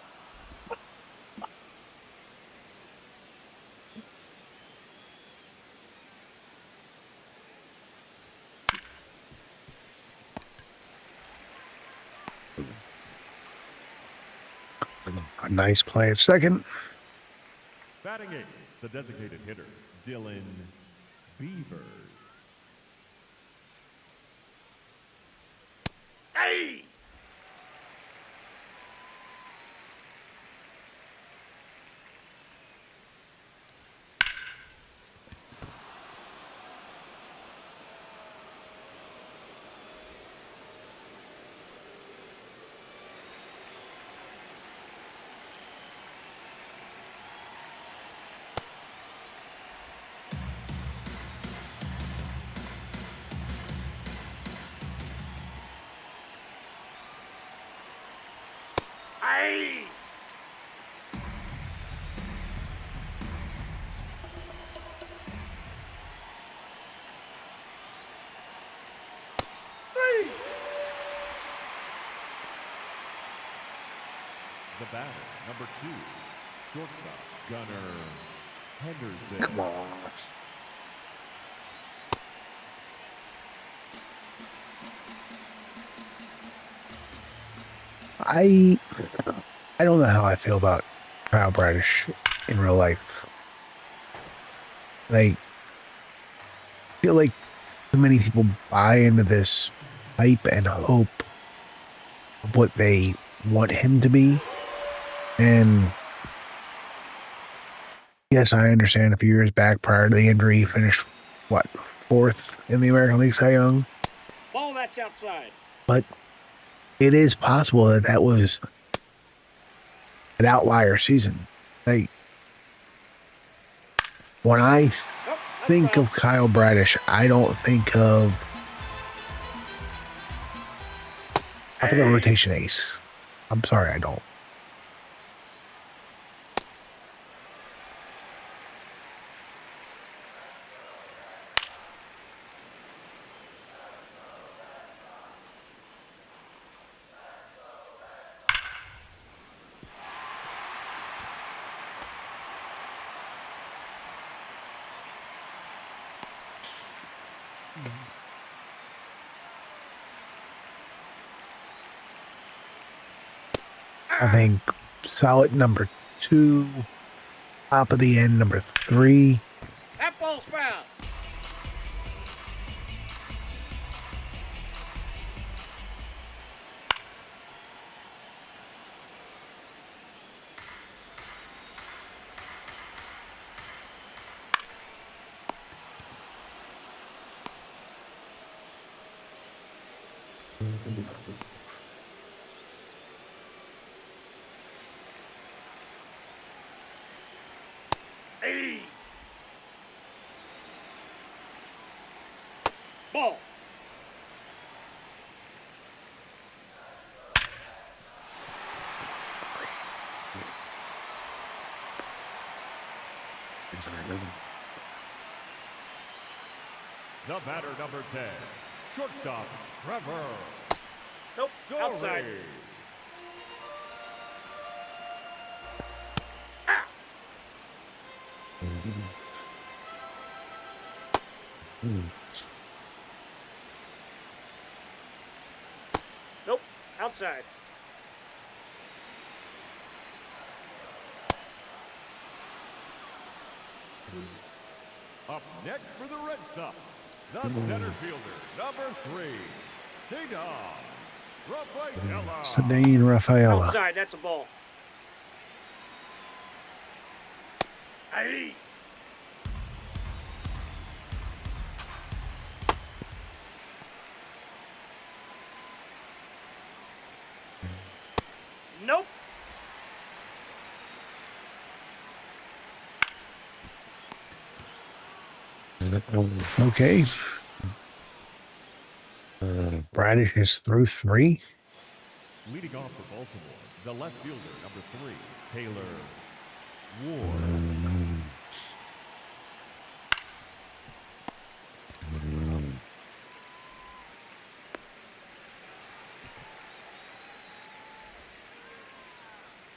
A nice play at second. Batting 8th, the designated hitter, Dylan Beavers. Hey! Hey! Three! The batter, number 2, shortstop, Gunnar Henderson. Come on. I don't know how I feel about Kyle Bradish in real life. Like, I feel like too many people buy into this hype and hope of what they want him to be. And yes, I understand a few years back prior to the injury, he finished, what, 4th in the American League Cy Young? Ball that's outside. But it is possible that that was an outlier season. Like, when I Nope, that's think foul. of Kyle Bradish, I don't think of top of the rotation ace. I'm sorry, I don't. I think solid number 2, top of the end number 3. That ball's foul. Hey! Ball. The batter, number 10, shortstop, Trevor Nope, outside. Rogers. Nope, outside. Up next for the Red Sox, the center fielder, number 3, Rafaela. Sedane Rafaela. Outside, that's a ball. Aye. Nope. Okay. Bradish is through 3. Leading off for Baltimore, the left fielder, number 3, Taylor Ward.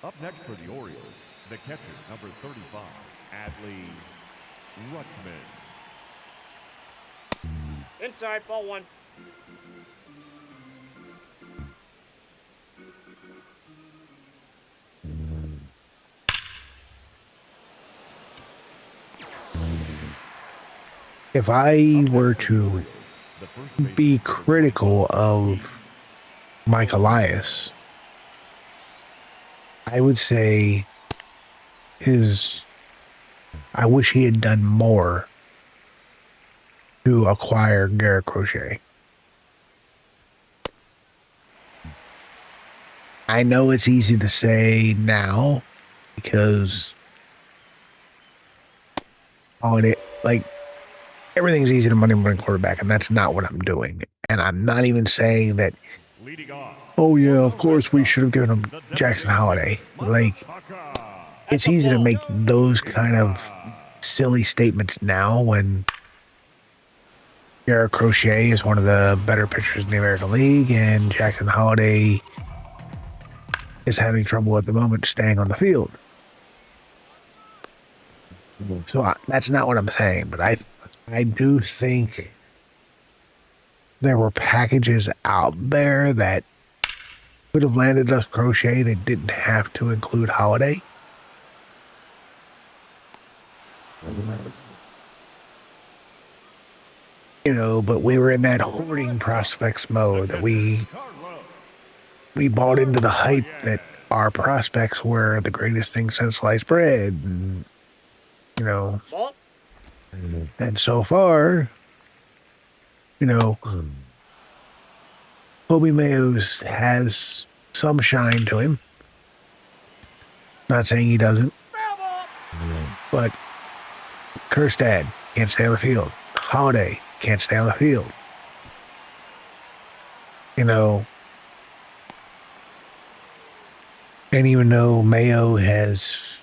Up next for the Orioles, the catcher, number 35, Adley Rutschman. Inside, ball 1. If I were to be critical of Mike Elias, I would say I wish he had done more to acquire Garrett Crochet. I know it's easy to say now because everything's easy to money quarterback, and that's not what I'm doing. And I'm not even saying that, oh yeah, of course we should have given him Jackson Holiday. It's easy to make those kind of silly statements now when Garrett Crochet is one of the better pitchers in the American League, and Jackson Holiday is having trouble at the moment staying on the field. So that's not what I'm saying, but I do think there were packages out there that could have landed us Crochet that didn't have to include Holiday. But we were in that hoarding prospects mode that we bought into the hype that our prospects were the greatest thing since sliced bread, and Ball. and so far, Kobe Mayo's has some shine to him. Not saying he doesn't, Foul ball. but Kerstad can't stay on the field. Holiday can't stay on the field. And even though Mayo has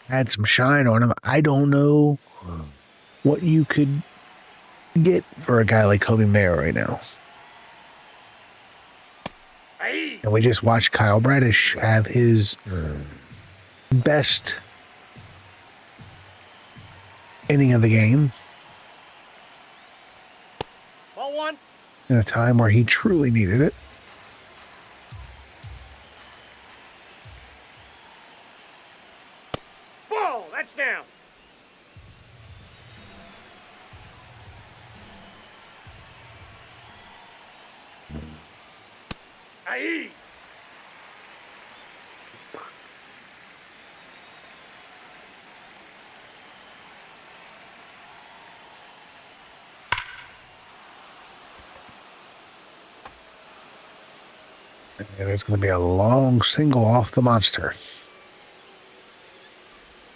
had some shine on him, I don't know what you could get for a guy like Kobe Mayo right now. Aye. And we just watched Kyle Bradish have his best inning of the game Ball 1. in a time where he truly needed it. Ball. That's down. Aye. And it's going to be a long single off the monster.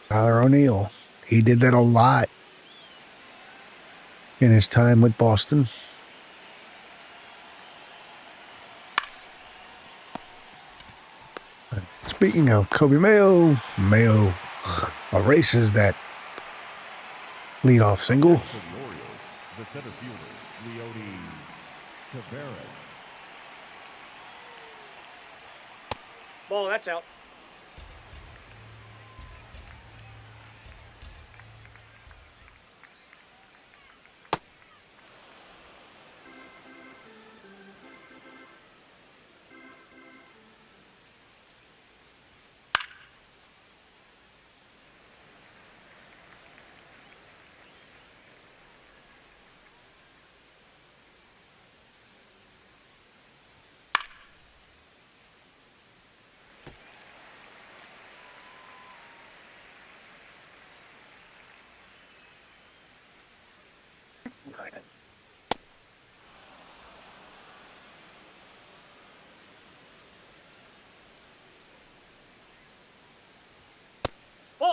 Tyler O'Neill. He did that a lot in his time with Boston. Speaking of Kobe Mayo, Mayo erases that leadoff single. For the Orioles, the center fielder, Leody Taveras. Ball. That's out.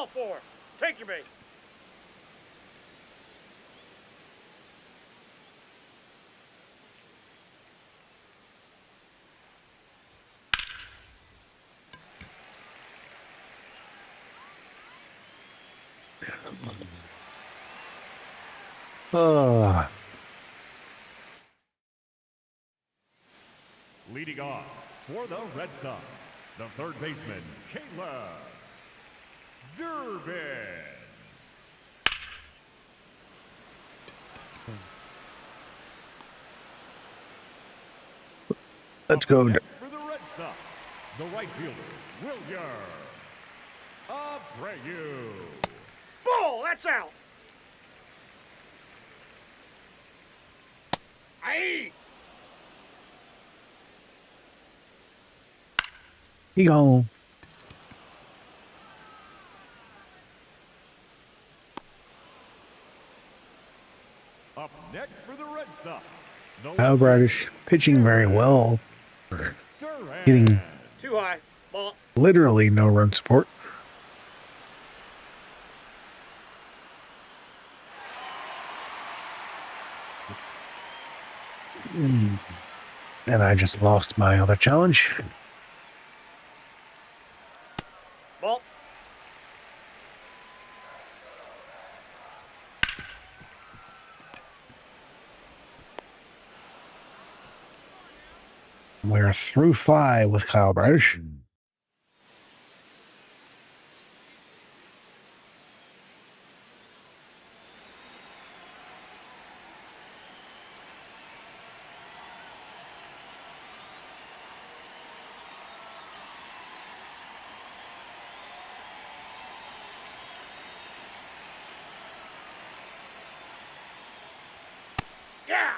Ball 4. Take your base. Leading off for the Red Sox, the third baseman, Caleb Durbin. Let's go. Next for the Red Sox, the right fielder, Wilyer Abreu. Ball, that's out. Aye. He gone. Up next for the Red Sox, the Kyle Bradish pitching very well. Duran. Getting Too high. Ball. literally no run support. And I just lost my other challenge. Ball. We're through 5 with Kyle Bradish. Yeah.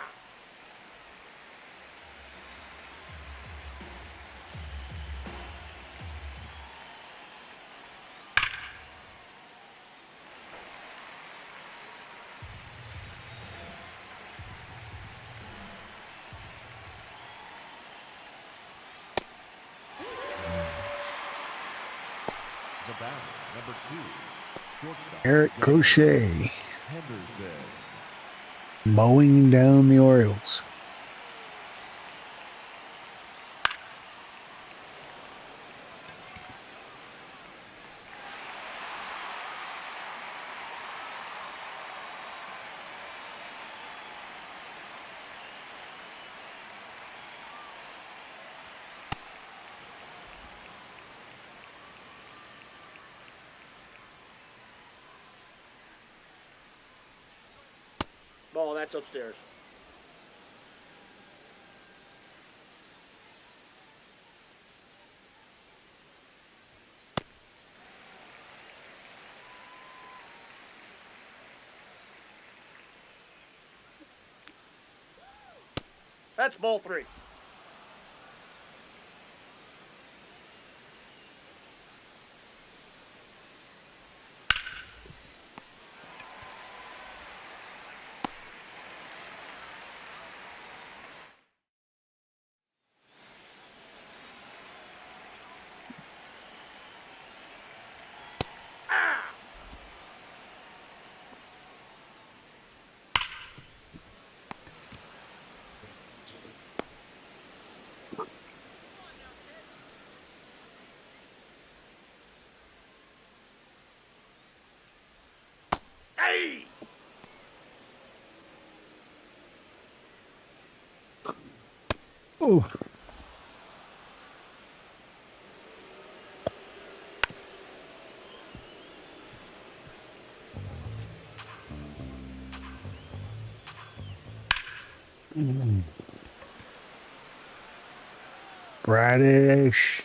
The batter, number 2, shortstop, Garrett Crochet Henderson. mowing down the Orioles. Ball, that's upstairs. That's ball 3. Aye. Oh, Bradish.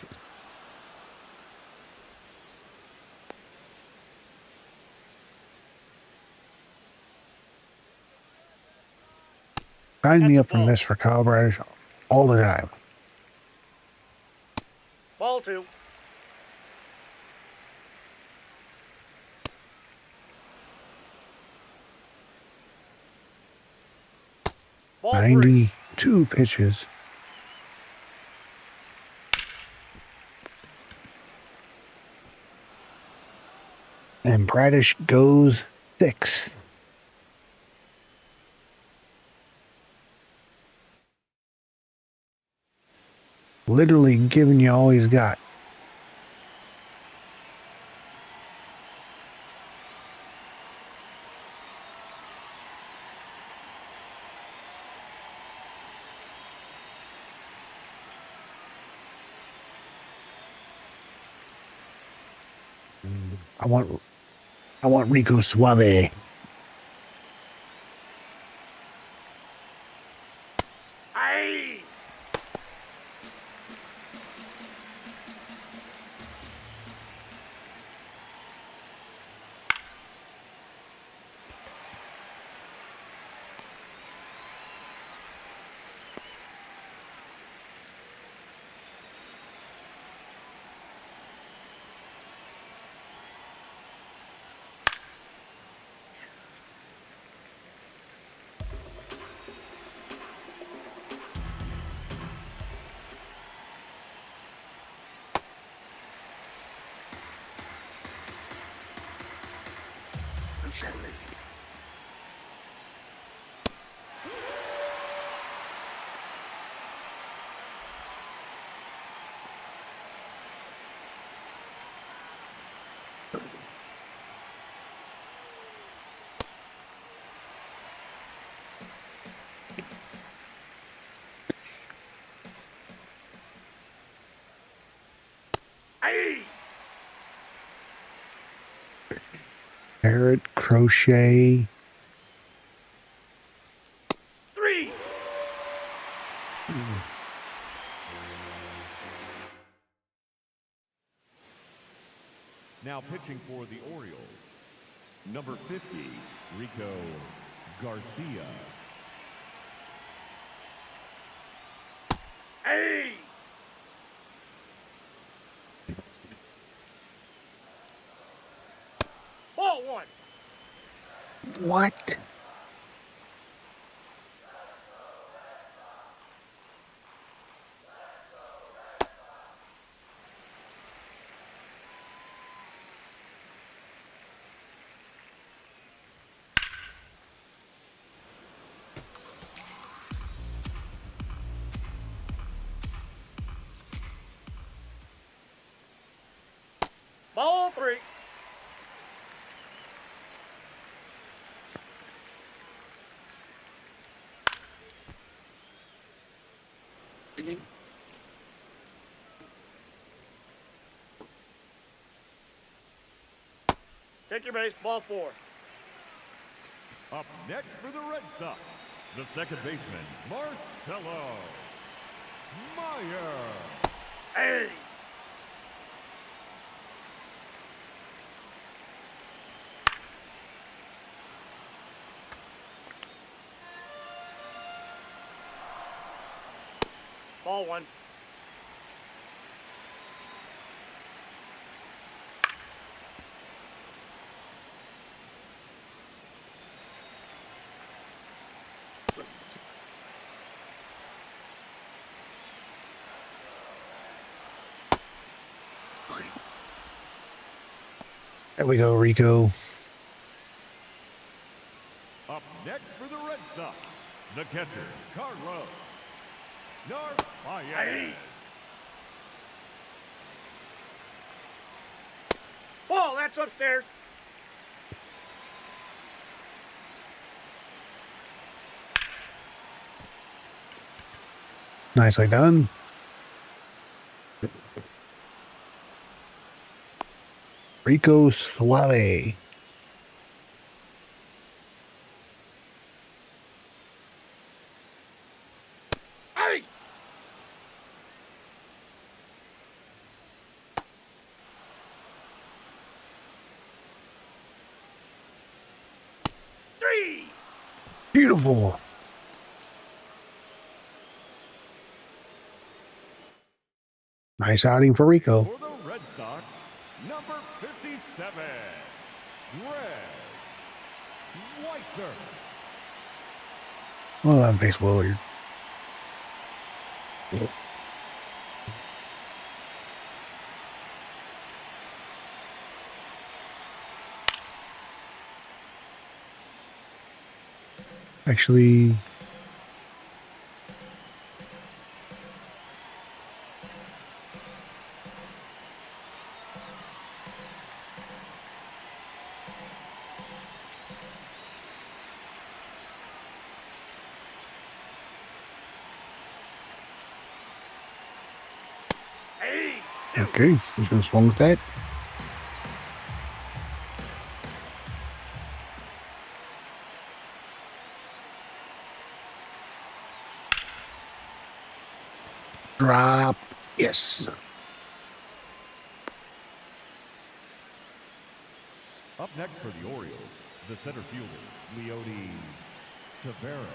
Sign me That's a up for ball. this for Kyle Bradish all the time. Ball 2. Ball 3. 92 pitches. And Bradish goes 6. Literally giving you all he's got. I want Rico Suave. Aye. Aye. Garrett, Crochet. 3. Now pitching for the Orioles, number 50, Rico Garcia. Aye. Ball 1. What? Ball 3. Take your base. Ball 4. Up next for the Red Sox, the second baseman, Marcelo Meyer. Aye. Ball 1. There we go, Rico. Up next for the Red Sox, the catcher, Carlos Narvaez. Aye. Ball, that's upstairs. Nicely done. Rico Suave. Aye. Three. Beautiful. Nice outing for Rico. For the Red Sox, number 57, Greg Weitzer. Well done, Face Willard. Actually, Hey! okay, he's gonna swing with that. Drop. Yes. Up next for the Orioles, the center fielder, Leody Taveras.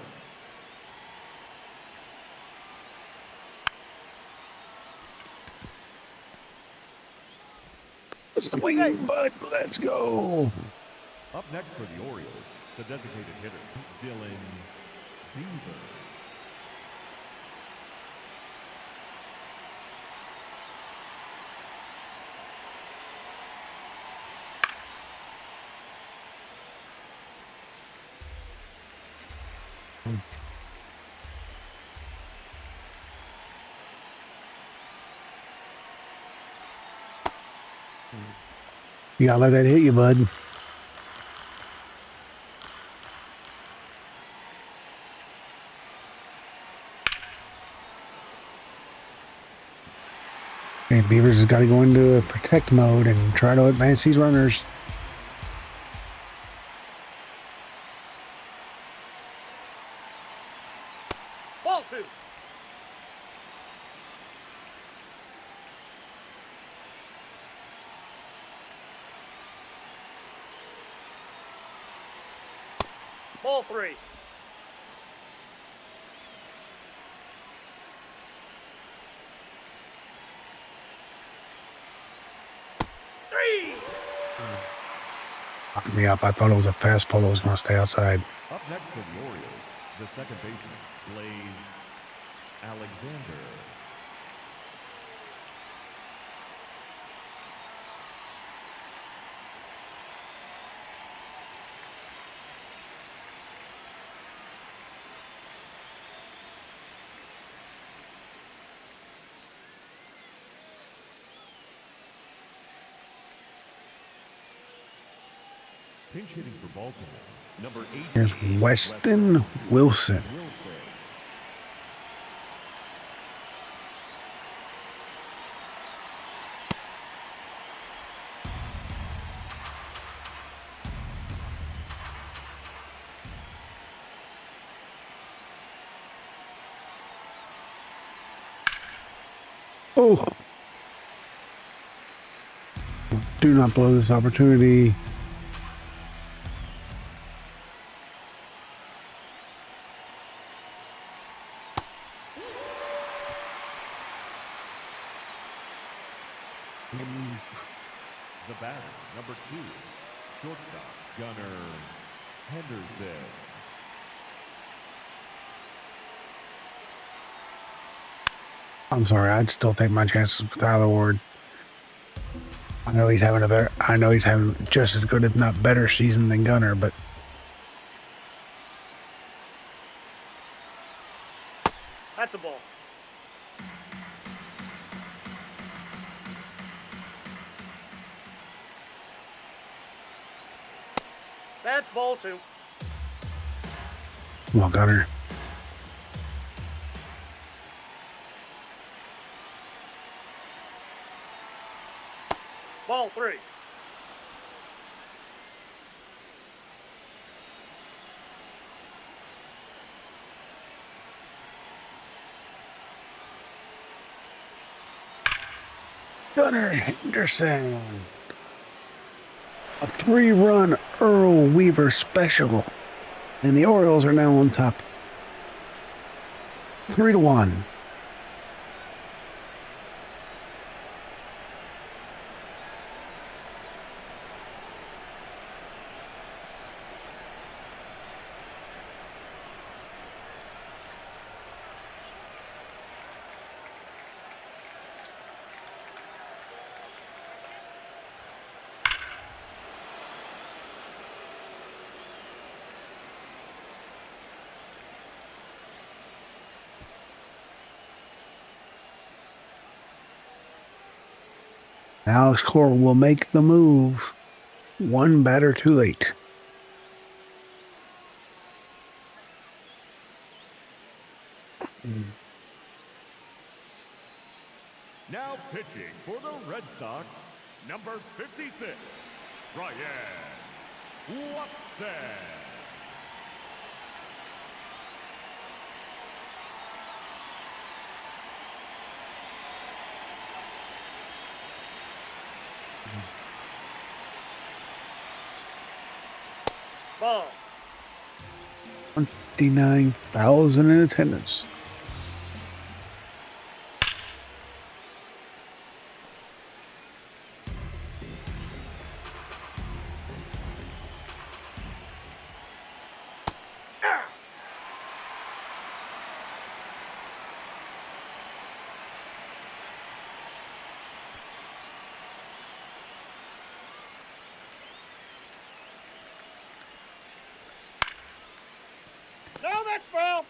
Swing, bud. Let's go. Up next for the Orioles, the designated hitter, Dylan Beaver. You gotta let that hit you, bud. And Beavers has got to go into a protect mode and try to advance these runners. Ball 2. Ball 3. Knocked me up. I thought it was a fastball that was going to stay outside. Up next for the Orioles, the second baseman, Blaze Alexander. Pinch hitting for Baltimore, number 8. Here's Weston Wilson. Oh. Do not blow this opportunity. The batter, number 2, shortstop, Gunnar Henderson. I'm sorry, I'd still take my chances with Tyler Ward. I know he's having just as good, if not better, season than Gunnar, but That's a ball. That's ball 2. come on, Gunnar. Ball 3. Gunnar Henderson. A 3-run Earl Weaver Special. And the Orioles are now on top. 3-1. Alex Cora will make the move. One batter too late. Now pitching for the Red Sox, number 56, Brian Watson. Ball. 29,000 in attendance. No, that's foul.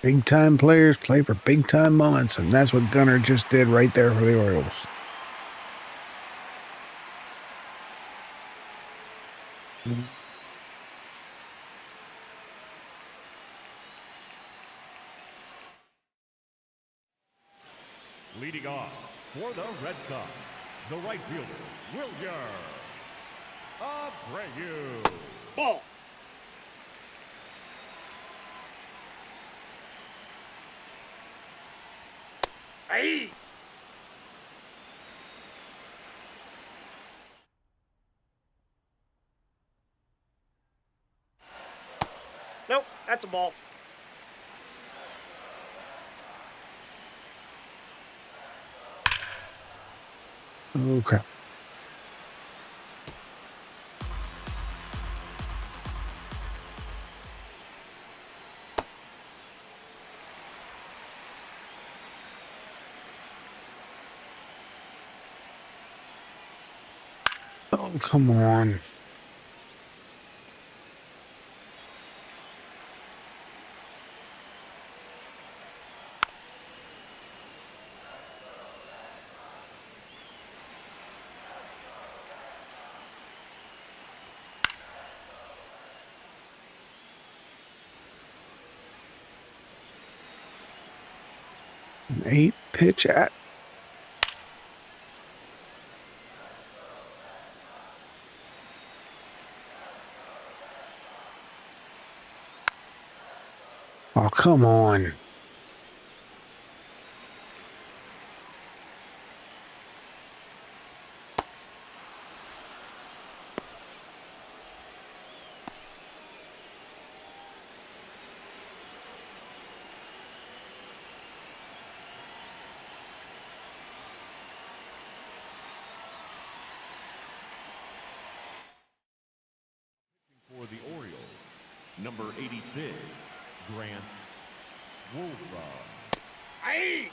Big time players play for big time moments, and that's what Gunnar just did right there for the Orioles. Leading off for the Red Sox, the right fielder, Wilyer Abreu. Ball. Hey. Nope, that's a ball. Oh, crap. Oh, come on. An 8-pitch at. Oh, come on. For the Orioles, number 86, Grant Wolfram. Hey.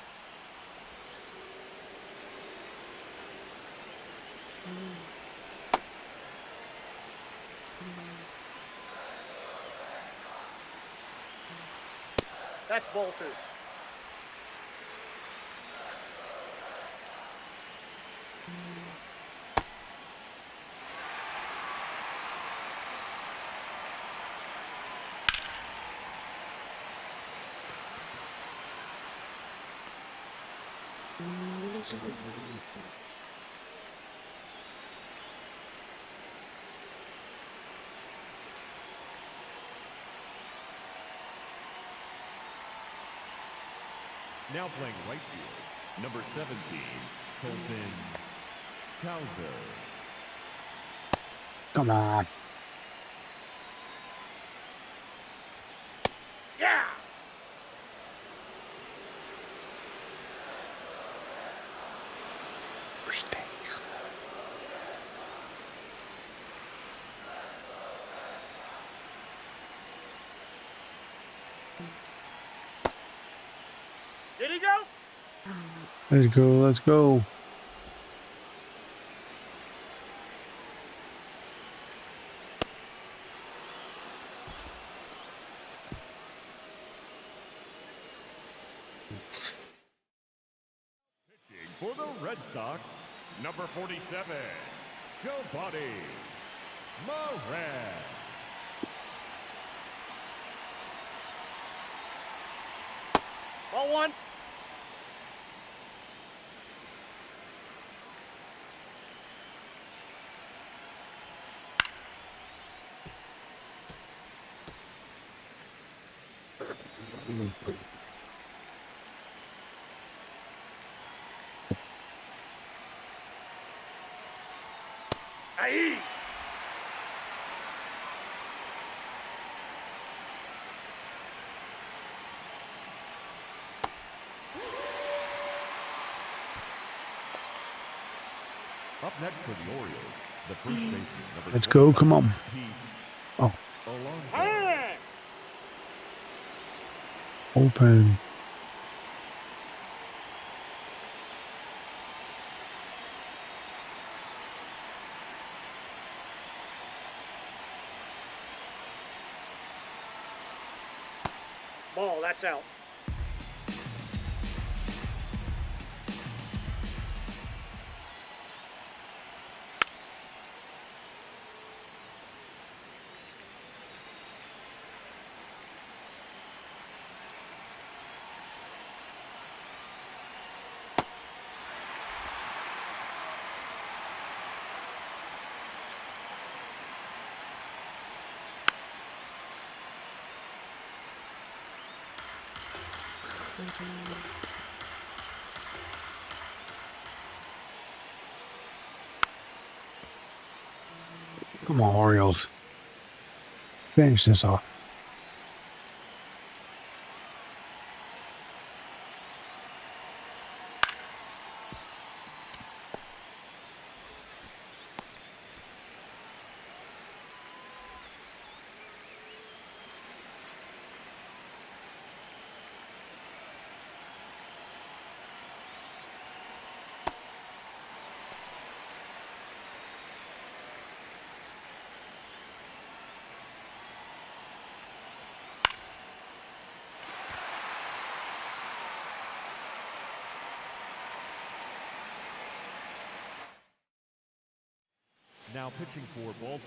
That's ball two. Now playing right field, number 17, Colton Cowser. Come on. Yeah. Did he go? Let's go. Let's go. Pitching for the Red Sox, number 47, Joe Body, Moran. Ball one. Aye. Up next for the Orioles, the first baseman, number Let's go. 29, Come on. Oh, Alonso. Ah. open. Ball, that's out. Come on, Orioles. Finish this off. Now pitching for Baltimore,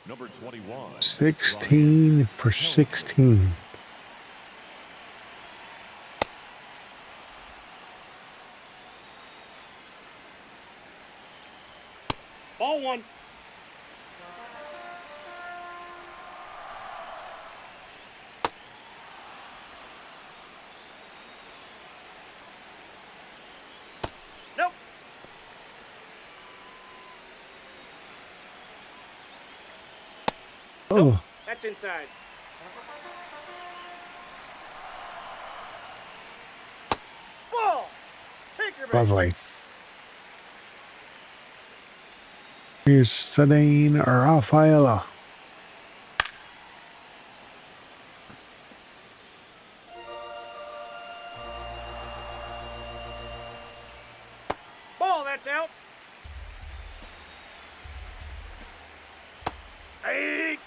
number 21, 16 for 16. Ball one. Nope. Oh, That's inside. Ball. Take your base. lovely. Here's Sedane Rafaela. Ball, that's out. 8-2.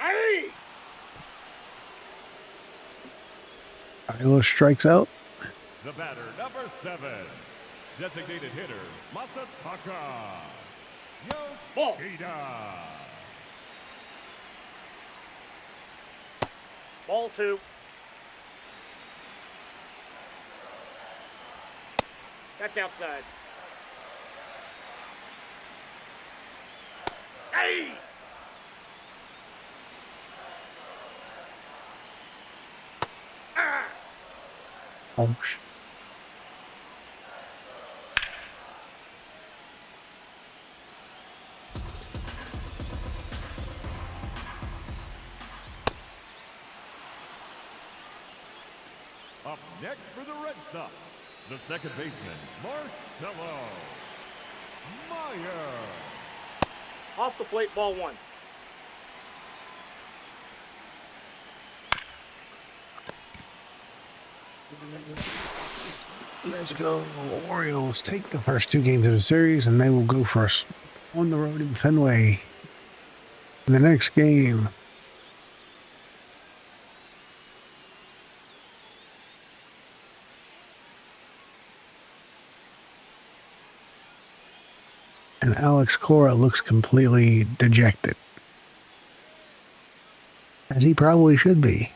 Aye. Iowa strikes out. the batter, number 7, designated hitter, Masataka Ball. Yoshida. Ball two. That's outside. Hey! Ah! Oh, Up next for the Red Sox, The second baseman, Marcelo Meyer. Off the plate, ball one. Let's go. Orioles take the first 2 games of the series, and they will go first on the road in Fenway. In the next game, and Alex Cora looks completely dejected, as he probably should be.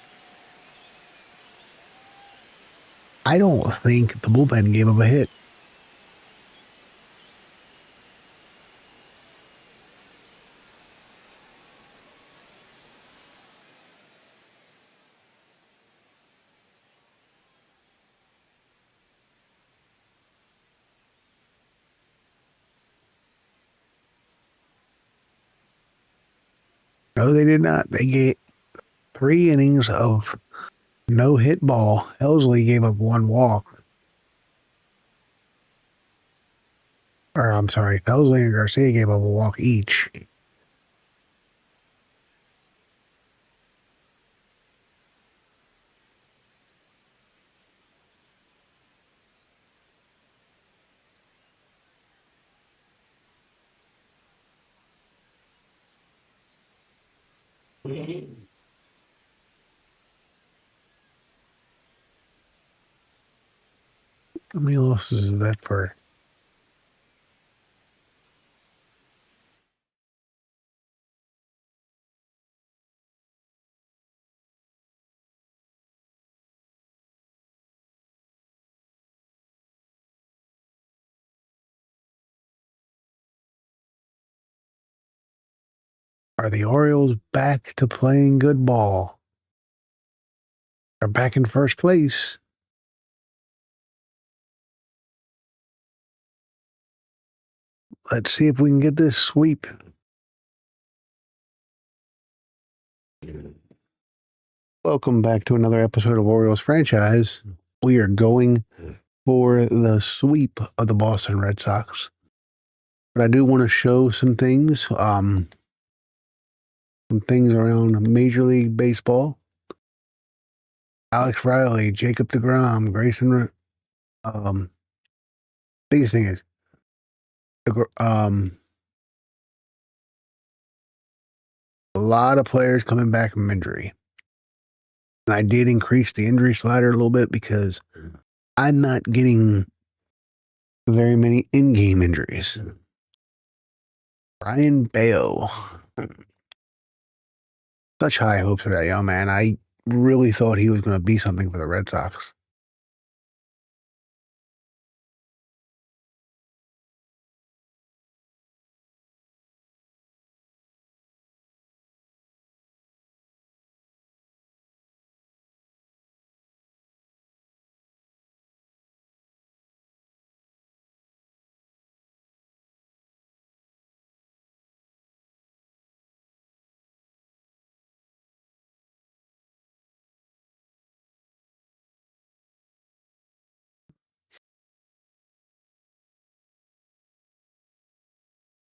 I don't think the bullpen gave him a hit. No, they did not. They gave 3 innings of no-hit ball. Helsley gave up 1 walk. Or, I'm sorry, Helsley and Garcia gave up a walk each. How many losses is that for? Are the Orioles back to playing good ball? They're back in first place. Let's see if we can get this sweep. Welcome back to another episode of Orioles Franchise. We are going for the sweep of the Boston Red Sox. But I do want to show some things. Some things around Major League Baseball. Alex Riley, Jacob deGrom, Grayson. Biggest thing is, a lot of players coming back from injury. And I did increase the injury slider a little bit because I'm not getting very many in-game injuries. Brian Bayo. Such high hopes for that young man. I really thought he was going to be something for the Red Sox.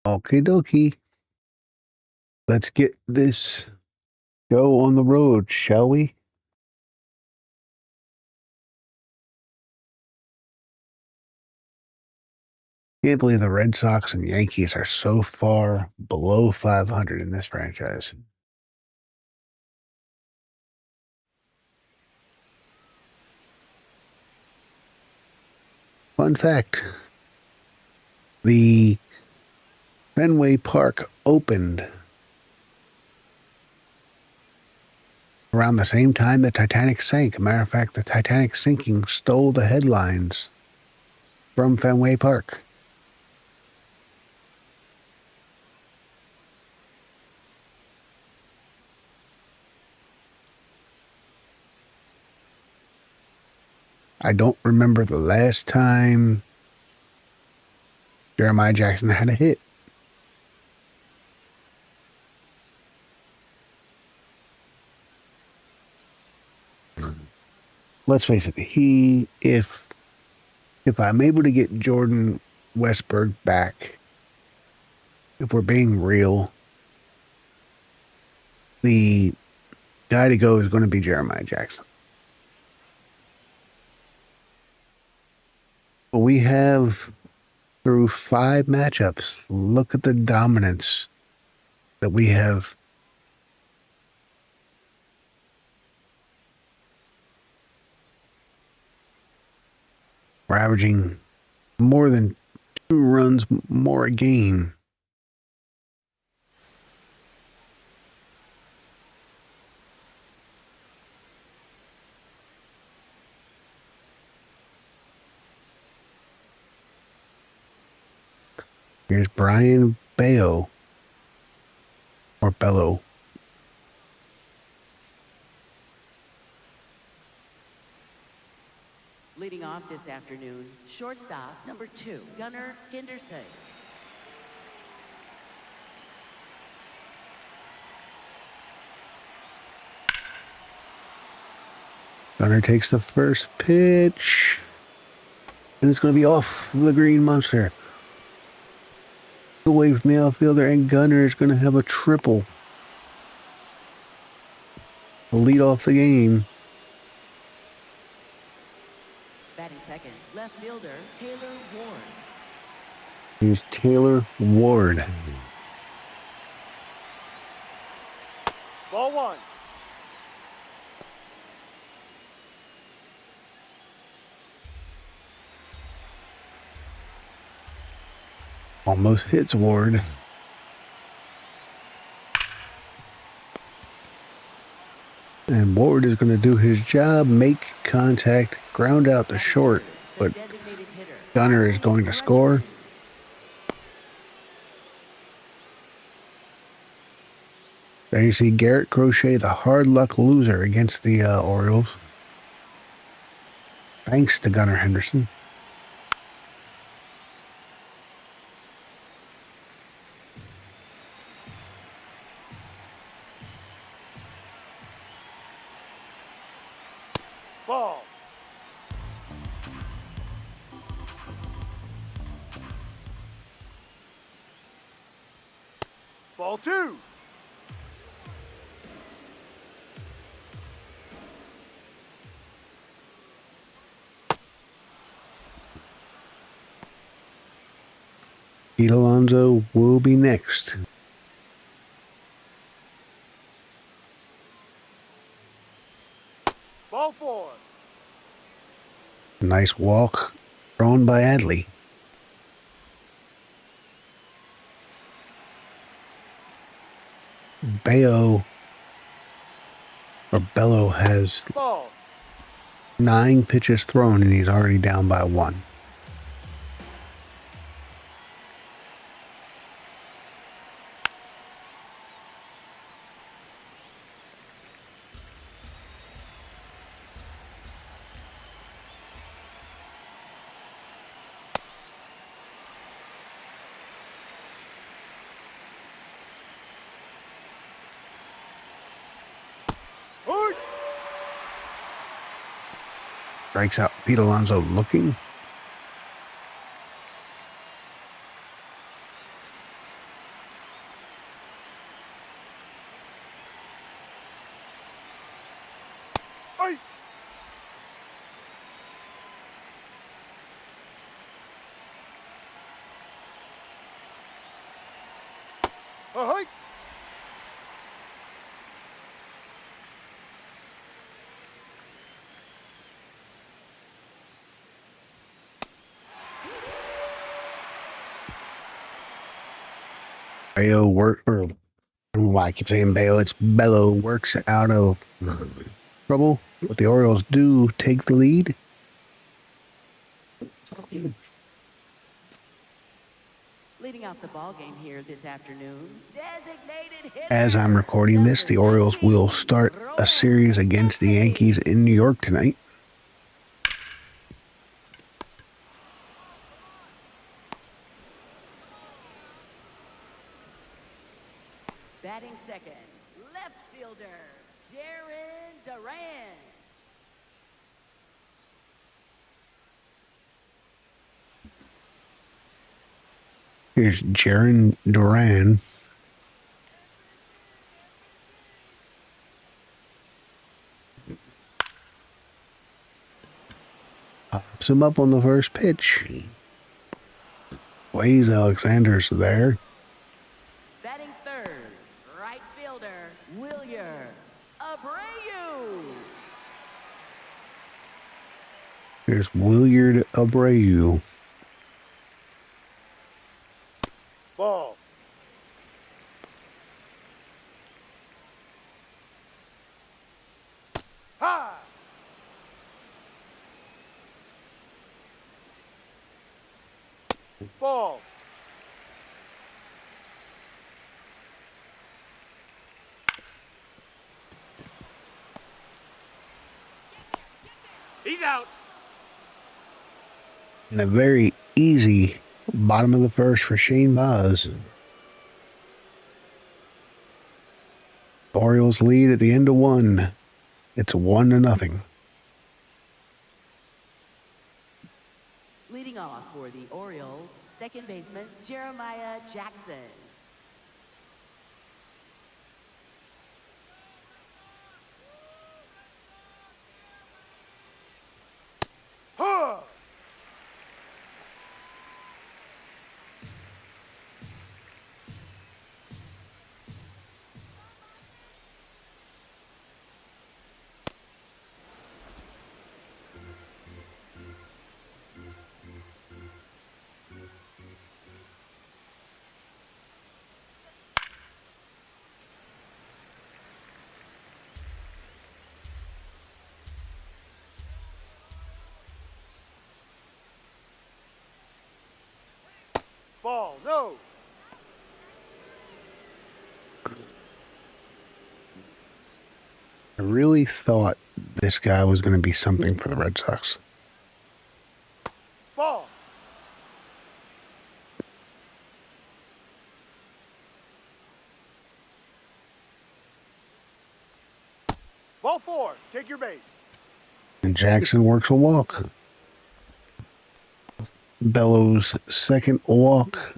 Okie dokie. Let's get this show on the road, shall we? Can't believe the Red Sox and Yankees are so far below 500 in this franchise. Fun fact, the Fenway Park opened around the same time the Titanic sank. Matter of fact, the Titanic sinking stole the headlines from Fenway Park. I don't remember the last time Jeremiah Jackson had a hit. Let's face it, if if I'm able to get Jordan Westberg back, if we're being real, the guy to go is going to be Jeremiah Jackson. But we have, through 5 matchups, look at the dominance that we have. We're averaging more than 2 runs more a game. Here's Brian Bello. Or Bello. Leading off this afternoon, shortstop number 2, Gunnar Henderson. Gunnar takes the first pitch. And it's going to be off the green monster. Away from the outfielder, and Gunnar is going to have a triple. Lead off the game. Batting second, left fielder Taylor Ward. Here's Taylor Ward. Ball 1. Almost hits Ward. And Ward is going to do his job, make contact, ground out to short, but Designated hitter. Gunnar is going to score. There you see Garrett Crochet, the hard luck loser against the Orioles. Thanks to Gunnar Henderson. Ball. Ball 2. Pete Alonso will be next. Ball 4. Nice walk thrown by Adley. Bello has Ball. 9 pitches thrown and he's already down by 1. Hoot. Strikes out Pete Alonso looking. Hey. Hey. Bello I don't know why I keep saying Bello. It's Bello works out of trouble. But the Orioles do take the lead. Leading off the ball game here this afternoon, designated hitter. As I'm recording this, the Orioles will start a series against the Yankees in New York tonight. Batting second, left fielder Jaron Duran. Here's Jaron Duran. Pops him up on the first pitch. Blaze Alexander's there. Batting third, right fielder, Wilyer Abreu. Here's Willard Abreu. Ball. High. Ball. He's out. And a very easy bottom of the first for Shane Baz. Orioles lead at the end of one. It's 1-0. Leading off for the Orioles, second baseman Jeremiah Jackson. Huh. Ball. No. I really thought this guy was going to be something for the Red Sox. Ball. Ball 4. Take your base. And Jackson works a walk. Bellows' second walk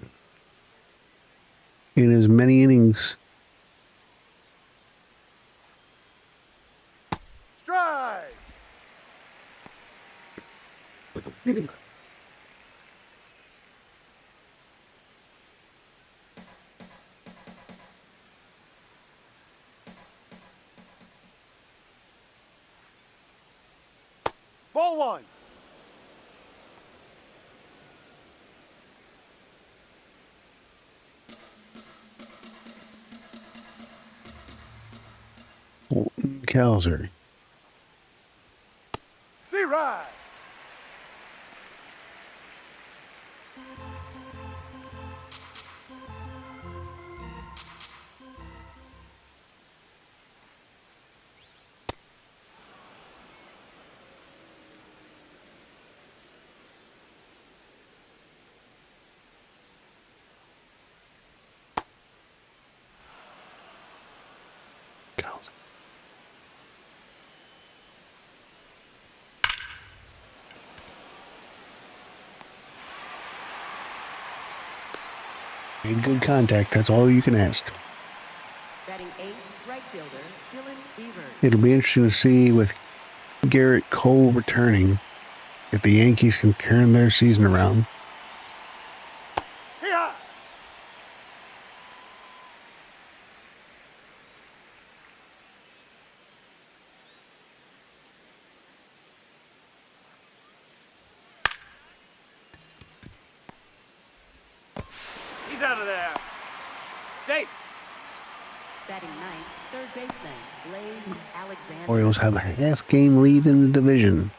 in as many innings. Strike. Ball 1. Kelsey. See right. Made good contact. That's all you can ask. Batting eighth, right fielder, Dylan Weaver. It'll be interesting to see with Garrett Cole returning if the Yankees can turn their season around. Yeah. He's out of there. Safe. Batting ninth, third baseman, Blaze Alexander. Orioles have a half-game lead in the division.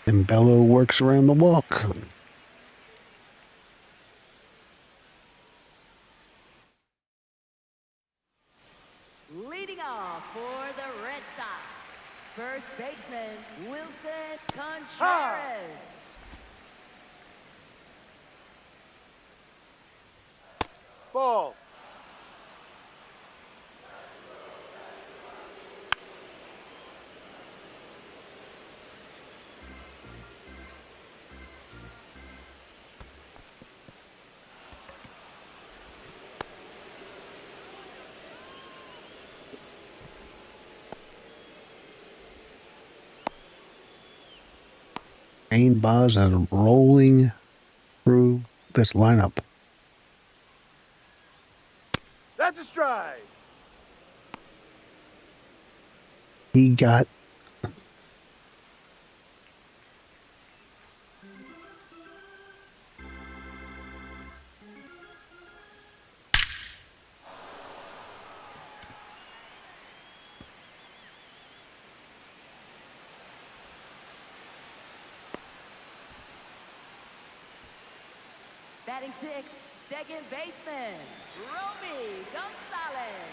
And Bello works around the walk. Leading off for the Red Sox, first baseman Wilson Contreras. Ball. Shane Baz is rolling through this lineup. That's a strike. He got Batting sixth, second baseman, Romy Gonzalez.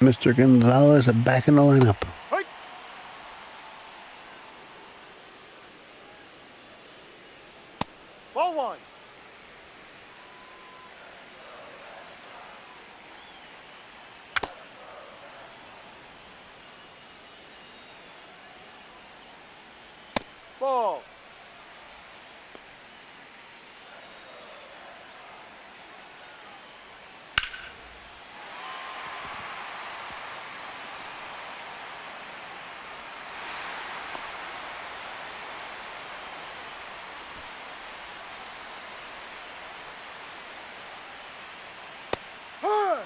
Mr. Gonzalez back in the lineup. Hey. Ball one. Ball. Huh.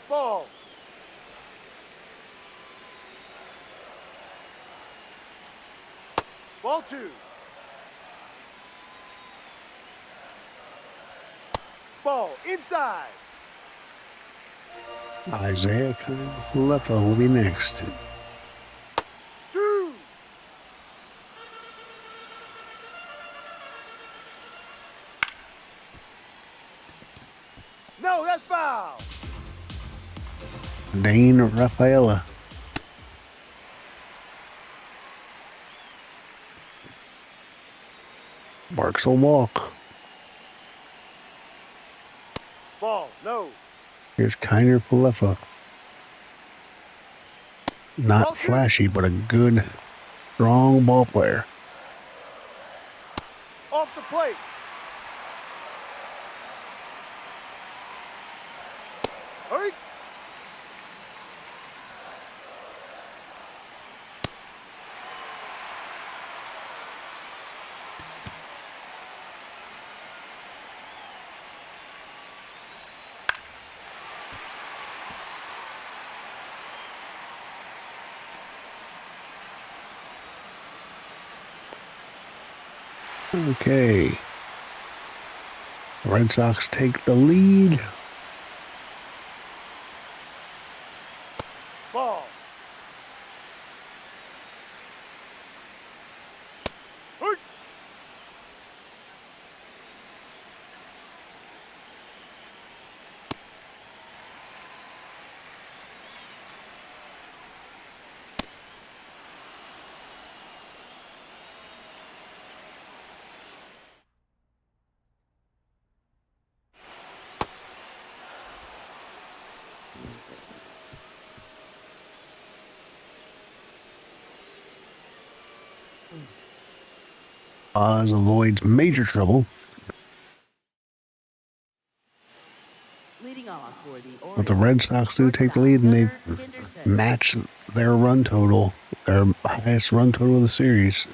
Ball. Ball two. Ball inside. Isaiah Kalefa will be next. Two. No, that's foul. Dane Rafaela. Barks a walk. Ball, no. Here's Kiner Palefa. Not Okay. flashy, but a good, strong ball player. Off the plate. Hurry. Okay. Red Sox take the lead. Ball. Hurry. Oz avoids major trouble, Leading off for the Orioles. but the Red Sox do take the lead, and they Gunnar Henderson. match their run total, their highest run total of the series.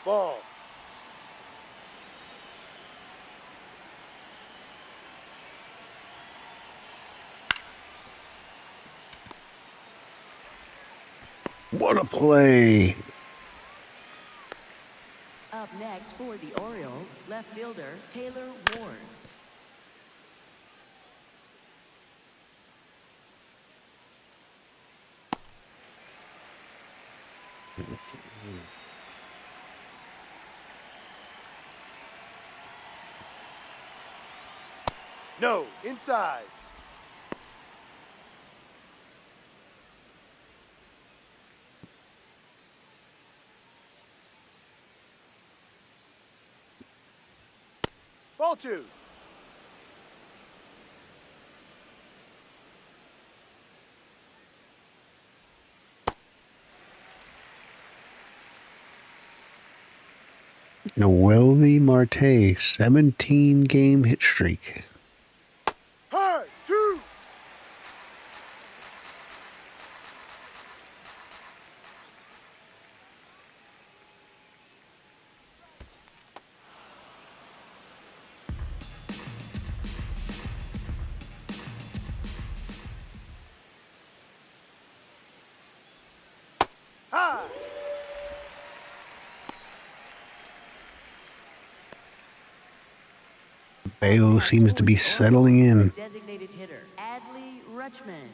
Ball. What a play! Up next for the Orioles, left fielder Taylor Ward. No, inside. Ball two. Noelvi Marte, 17-game hit streak. High, two. Bayo seems to be settling in. Designated hitter, Adley Rutschman.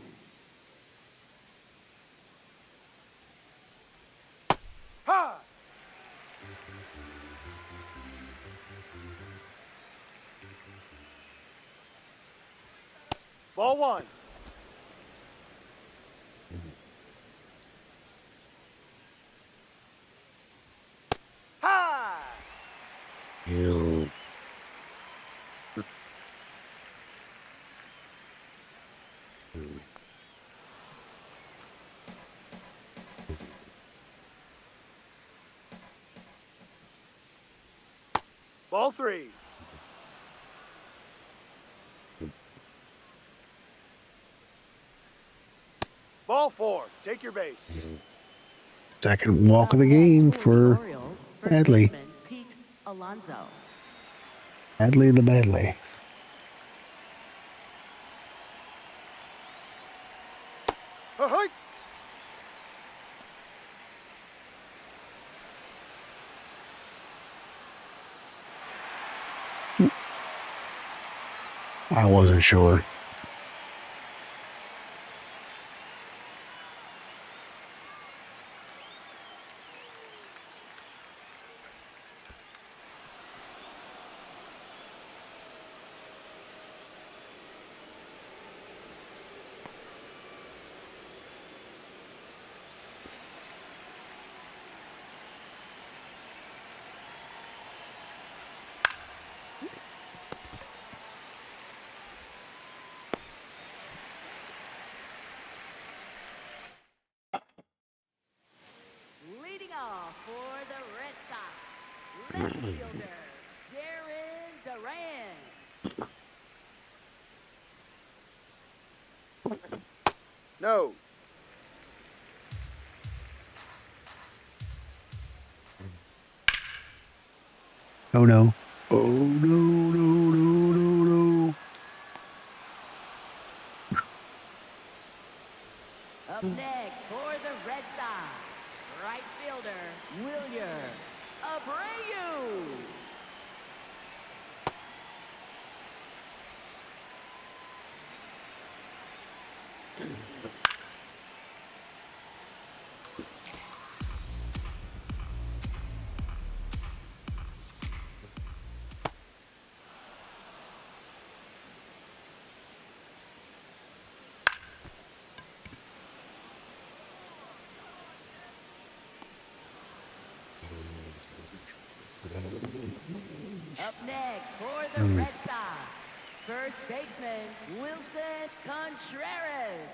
Ha! Ball one. Ha! Ew. Ball three. Ball four. Take your base. Second walk of the game for Orioles, Adley. baseman, Pete Alonso. Adley the Badley. Ahoy! I wasn't sure. Leading off for the Red Sox, left fielder, Jaron Duran. No. Oh no. Oh no, no, no, no, no. Up next for the Red Sox, right fielder, Wilyer Abreu. Up next for the Red Sox, first baseman, Wilson Contreras.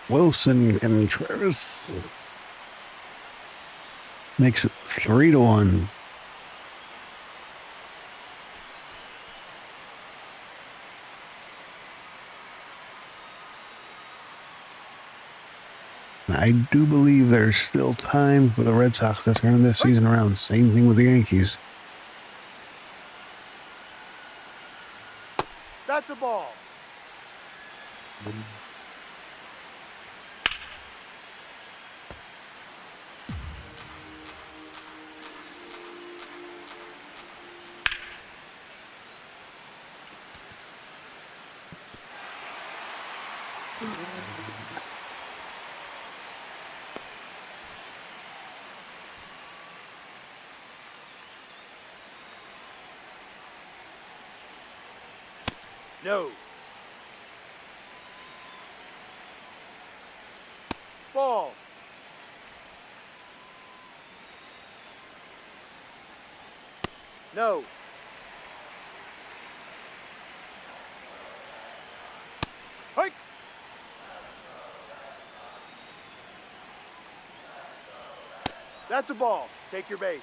Wilson Contreras makes it 3-1. I do believe there's still time for the Red Sox to turn this season around. Same thing with the Yankees. That's a ball. No. Ball. No. Hike. That's a ball. Take your base.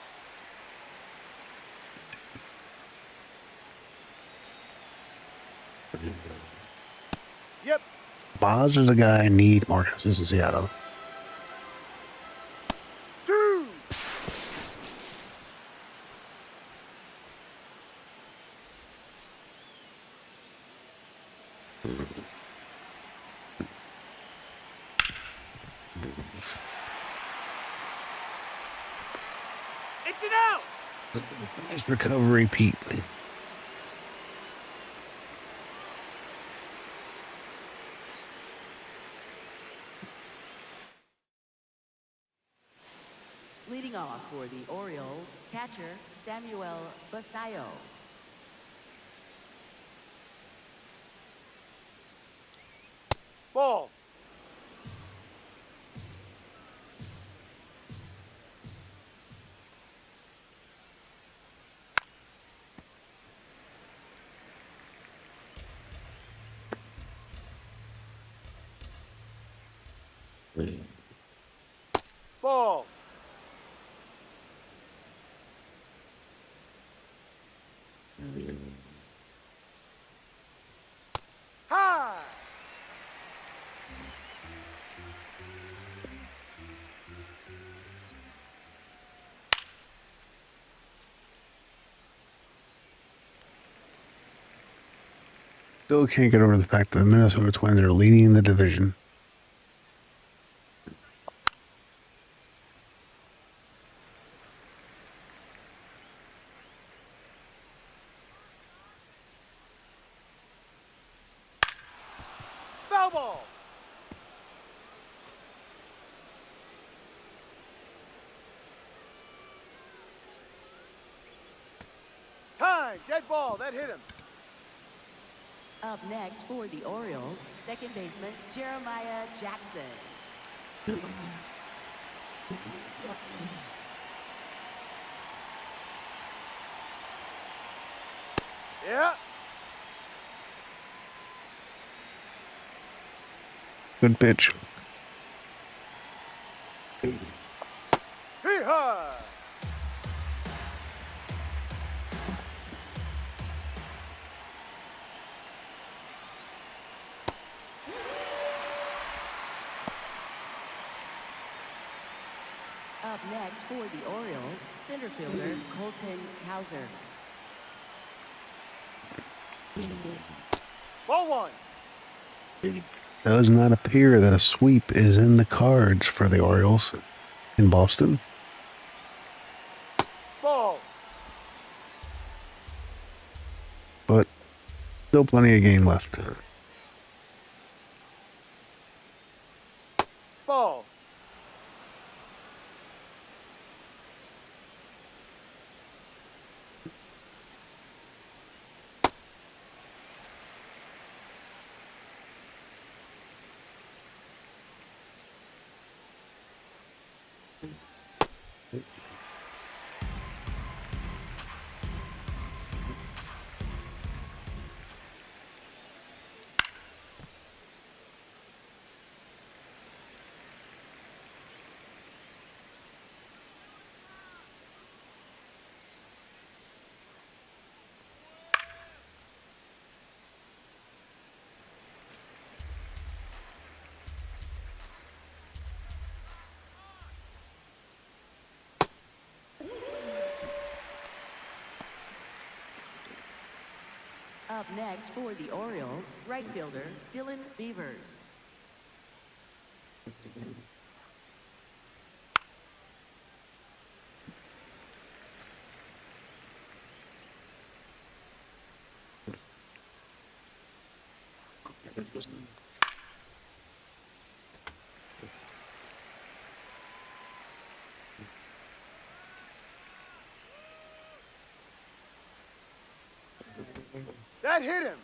Yep. Baz is the guy I need more consistency out of. Two. Nice recovery, Pete. Leading off for the Orioles, catcher Samuel Basayo. Ball. Ball. High. Still can't get over the fact that the Minnesota Twins are leading the division. Foul ball. Time. Dead ball. That hit him. Up next for the Orioles, second baseman Jeremiah Jackson. Yeah. Good pitch. Hee-haw. Up next for the Orioles, center fielder Colton Hauser. Ball one. Does not appear that a sweep is in the cards for the Orioles in Boston. Ball. But still plenty of game left. Ball. Up next for the Orioles, right fielder Dylan Beavers. That hit him.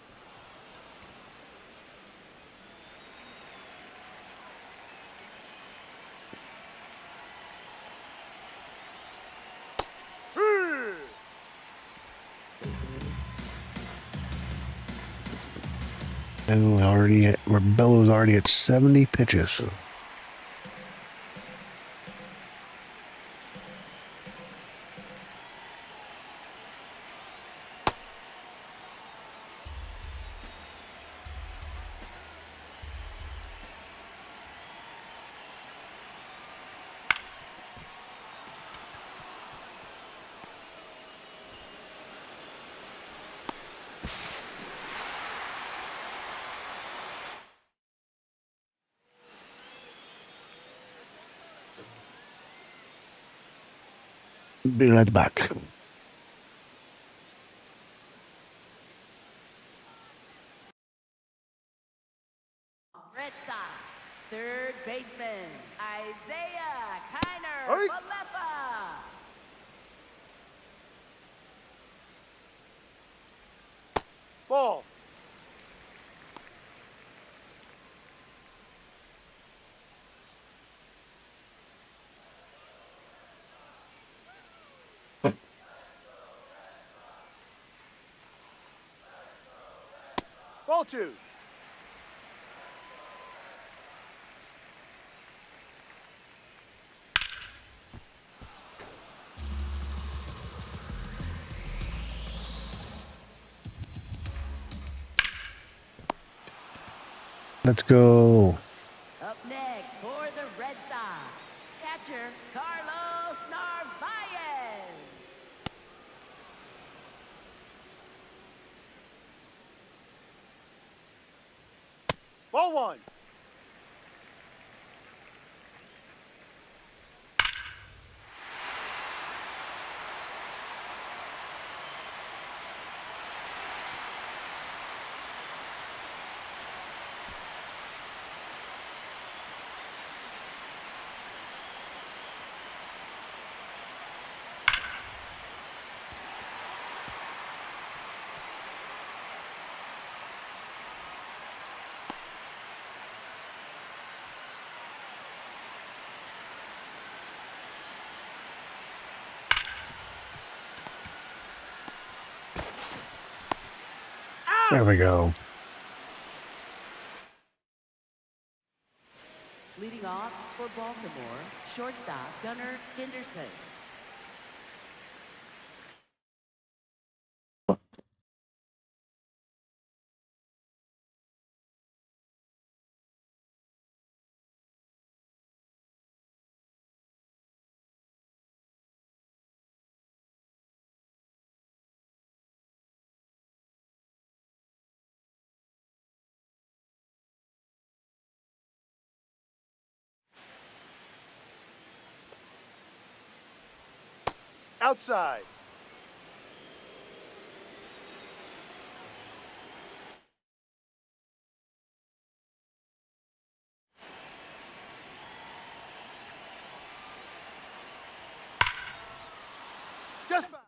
Hee. And Bellows already at 70 pitches. Be right back. Red Sox, third baseman, Isaiah Kiner Hurry. Falefa. Ball. Ball 2. Let's go. Up next for the Red Sox, catcher Carlos Narvaez. Ball 1. There we go. Leading off for Baltimore, shortstop Gunnar Henderson. Outside. Just foul.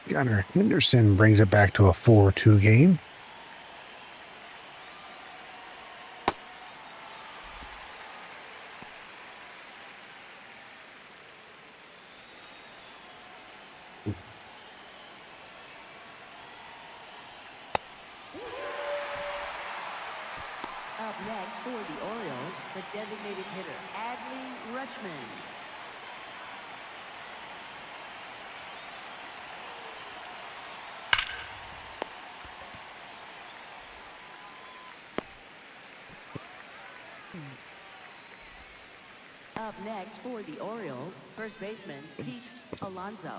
Gunnar Henderson brings it back to a 4-2 game. Up next for the Orioles, the designated hitter Adley Rutschman. Up next for the Orioles, first baseman, Pete Alonso.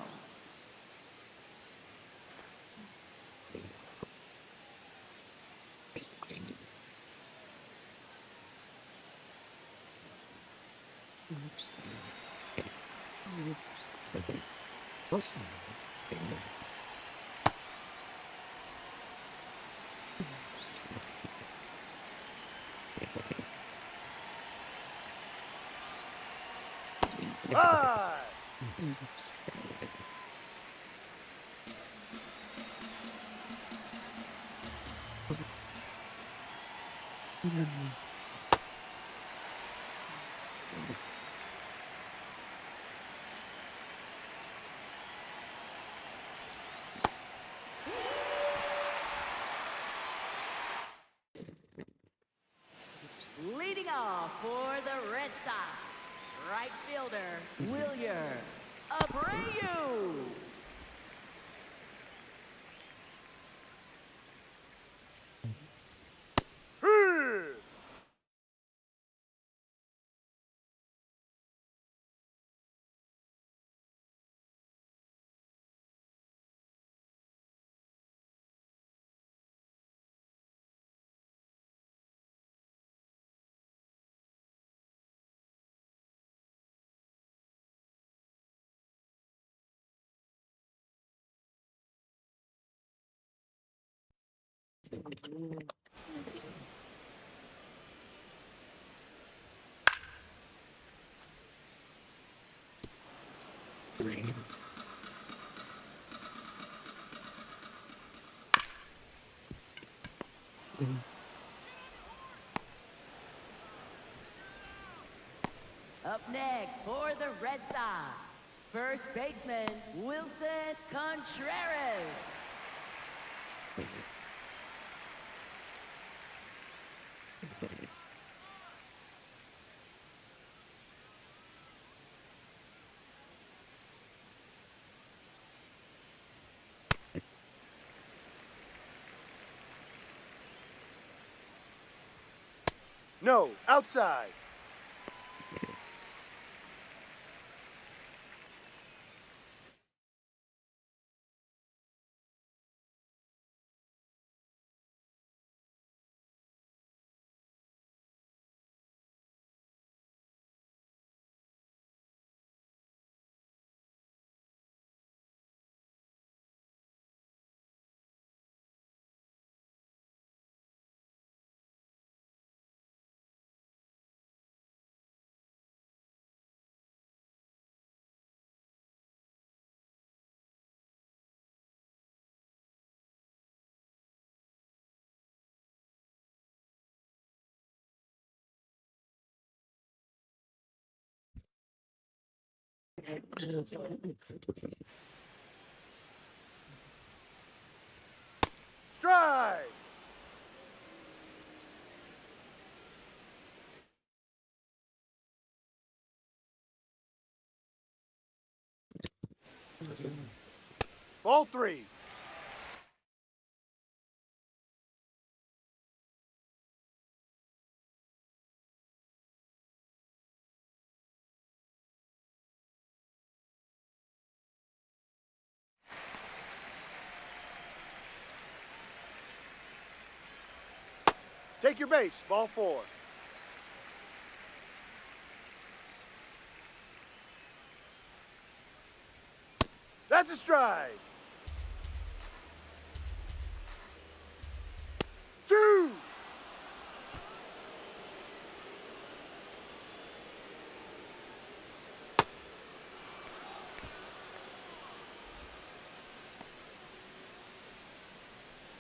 Bye. Leading off for the Red Sox, right fielder, Wilyer Abreu. Here. Up next for the Red Sox, first baseman, Wilson Contreras. No, outside. Strike. Ball 3. Take your base. Ball 4. That's a strike. 2.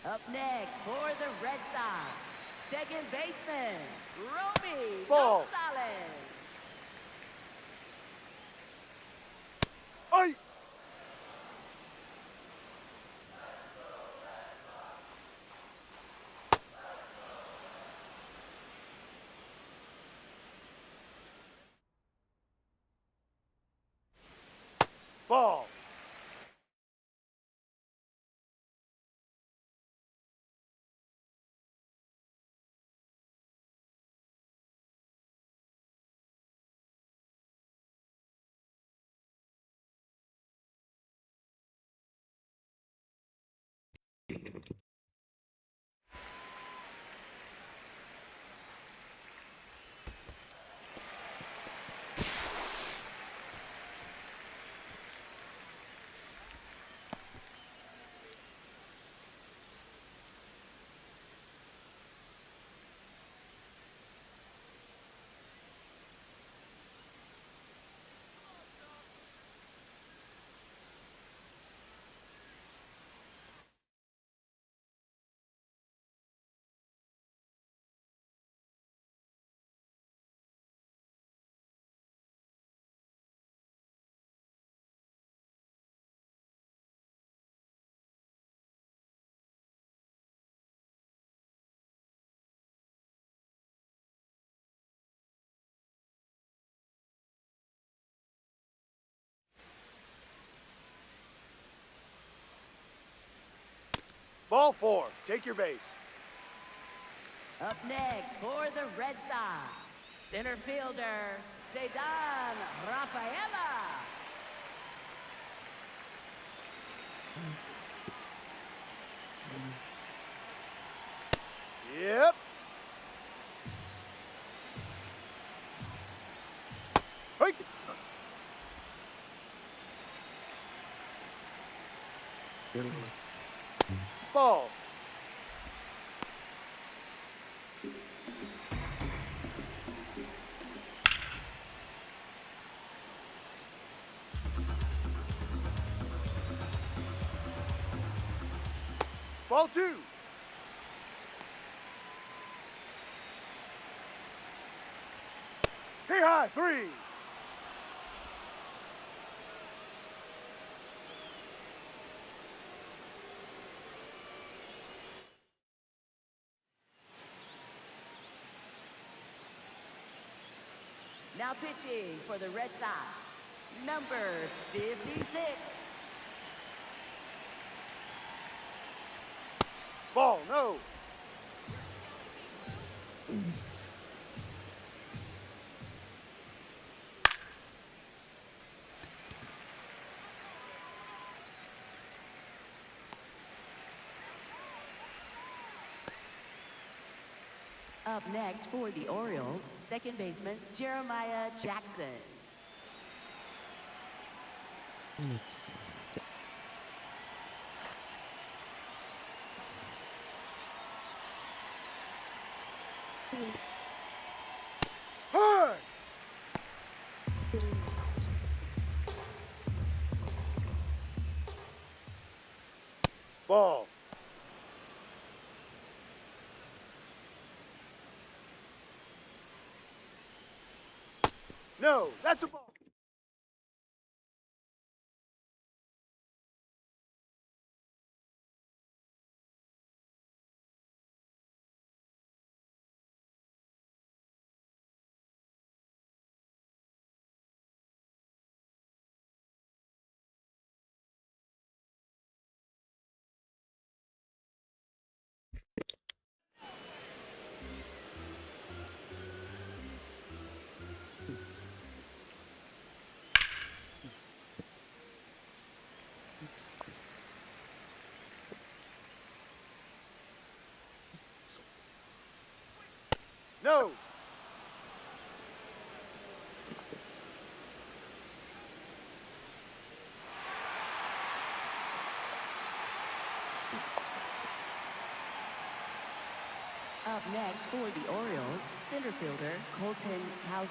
Up next for the Red Sox, second baseman, Romy Ball. Gonzalez. Oi. Ball. Ball 4. Take your base. Up next for the Red Sox, center fielder, Cedar Rafaela. Yep. Hey. Ball. Ball 2. Hey high, 3. Now pitching for the Red Sox, number 56. Ball, no. Up next for the Orioles, second baseman Jeremiah Jackson. High. Ball. No, that's a ball. No. Up next for the Orioles, center fielder Colton Hauser.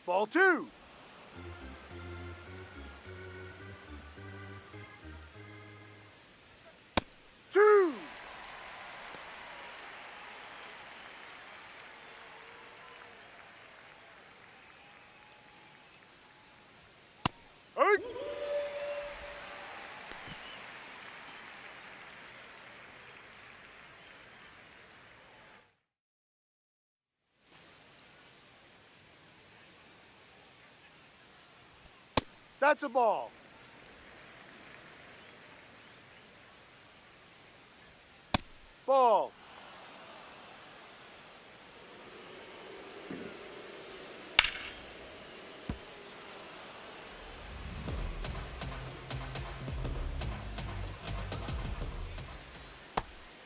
Ball 2. Two. Hey. That's a ball. Ball.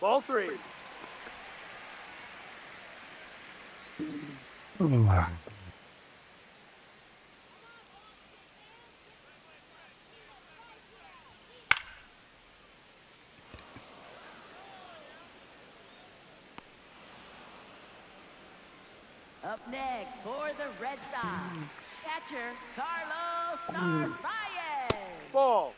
Ball 3. Up next for the Red Sox, catcher Carlos Narvaez. Ball.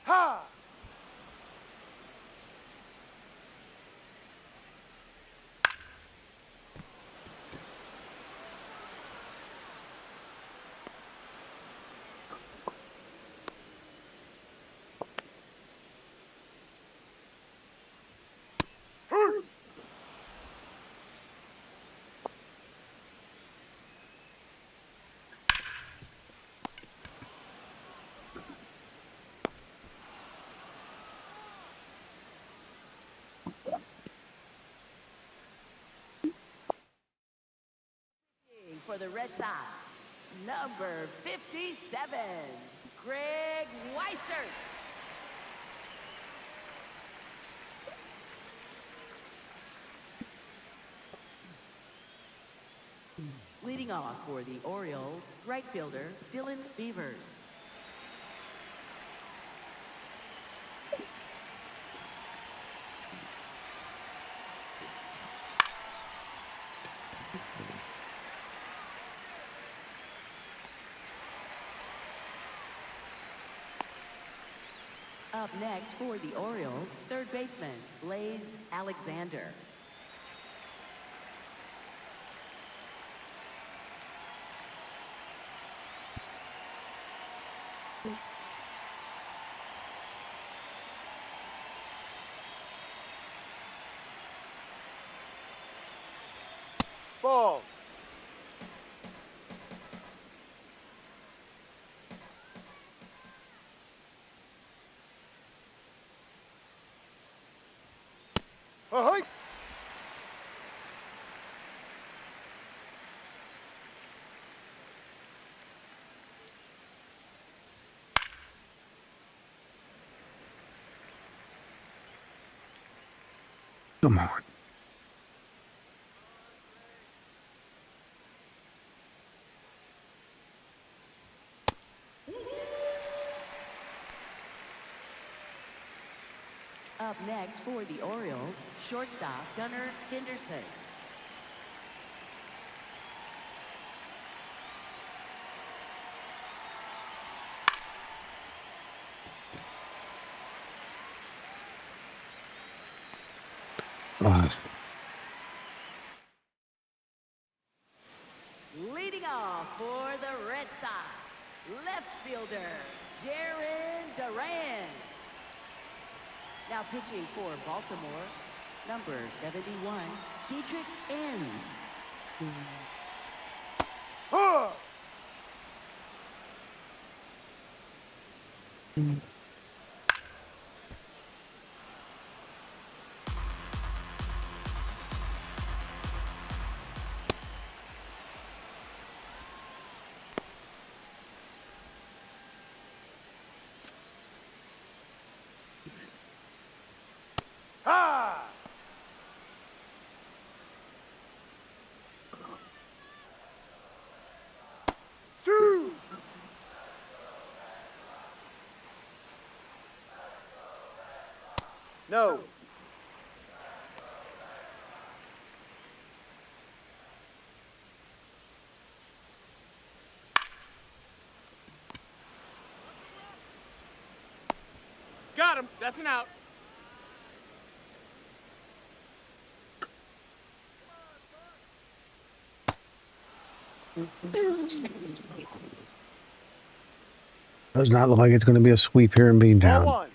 Ha! For the Red Sox, number 57, Greg Weissert. Leading off for the Orioles, right fielder Dylan Beavers. Up next for the Orioles, third baseman Blaze Alexander. Ball. Ahoy! Come on. Up next for the Orioles, shortstop Gunnar Henderson. Leading off for the Red Sox, left fielder Jaron Duran. Now pitching for Baltimore, number 71, Dietrich Enns. Ha! No. Got him. That's an out. Does not look like it's going to be a sweep here in Ball Beantown. one.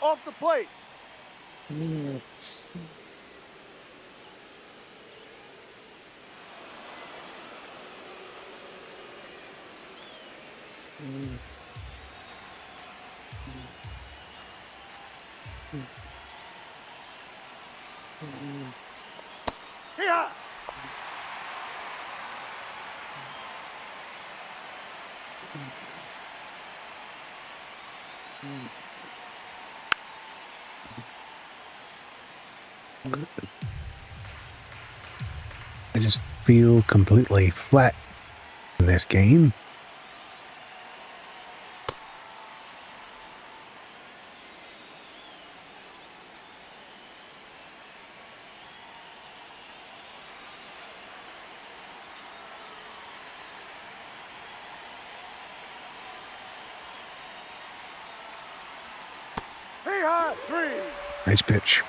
Off the plate. Here. I just feel completely flat in this game. Here. Three. Nice pitch.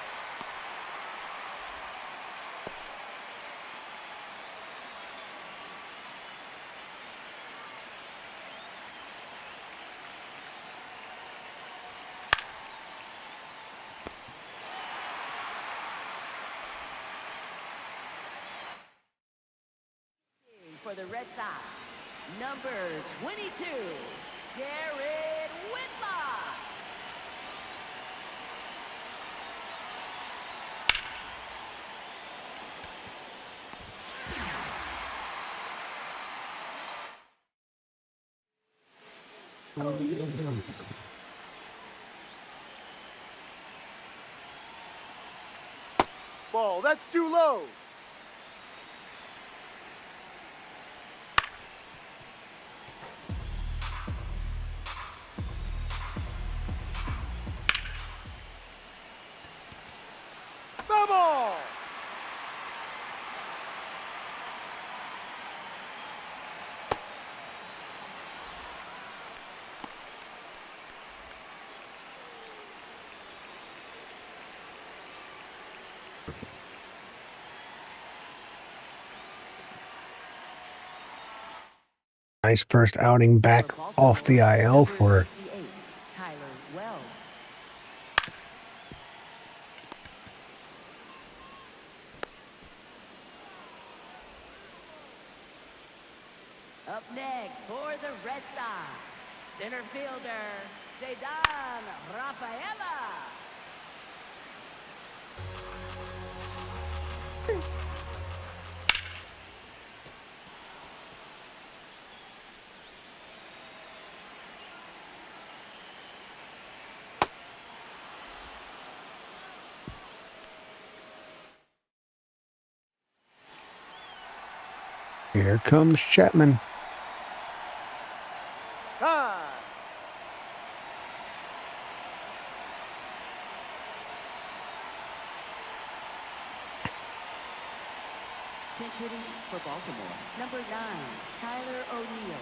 For the Red Sox, number 22, Garrett Whitlock. Ball. That's too low. Foul ball. Nice first outing back off the IL for Tyler Wells. Up next for the Red Sox, Center fielder, Cedar Rafaela. Here comes Chapman. Time. Pinch hitting for Baltimore. Number 9, Tyler O'Neill.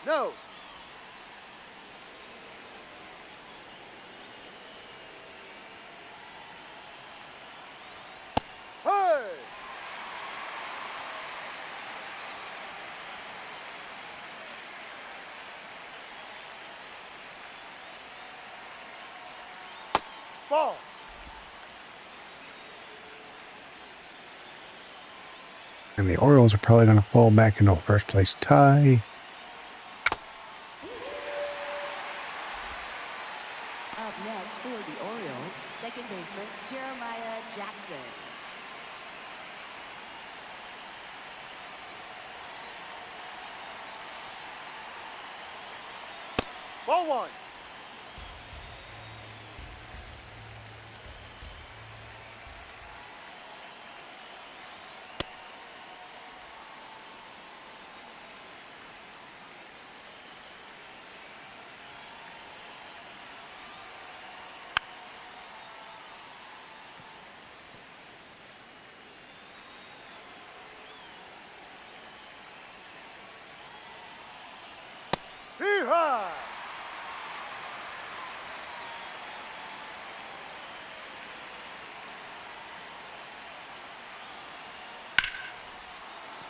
No. Hey. Ball. And the Orioles are probably going to fall back into a first place tie. Up next for the Orioles, second baseman Jeremiah Jackson. Ball 1. Hee-haw.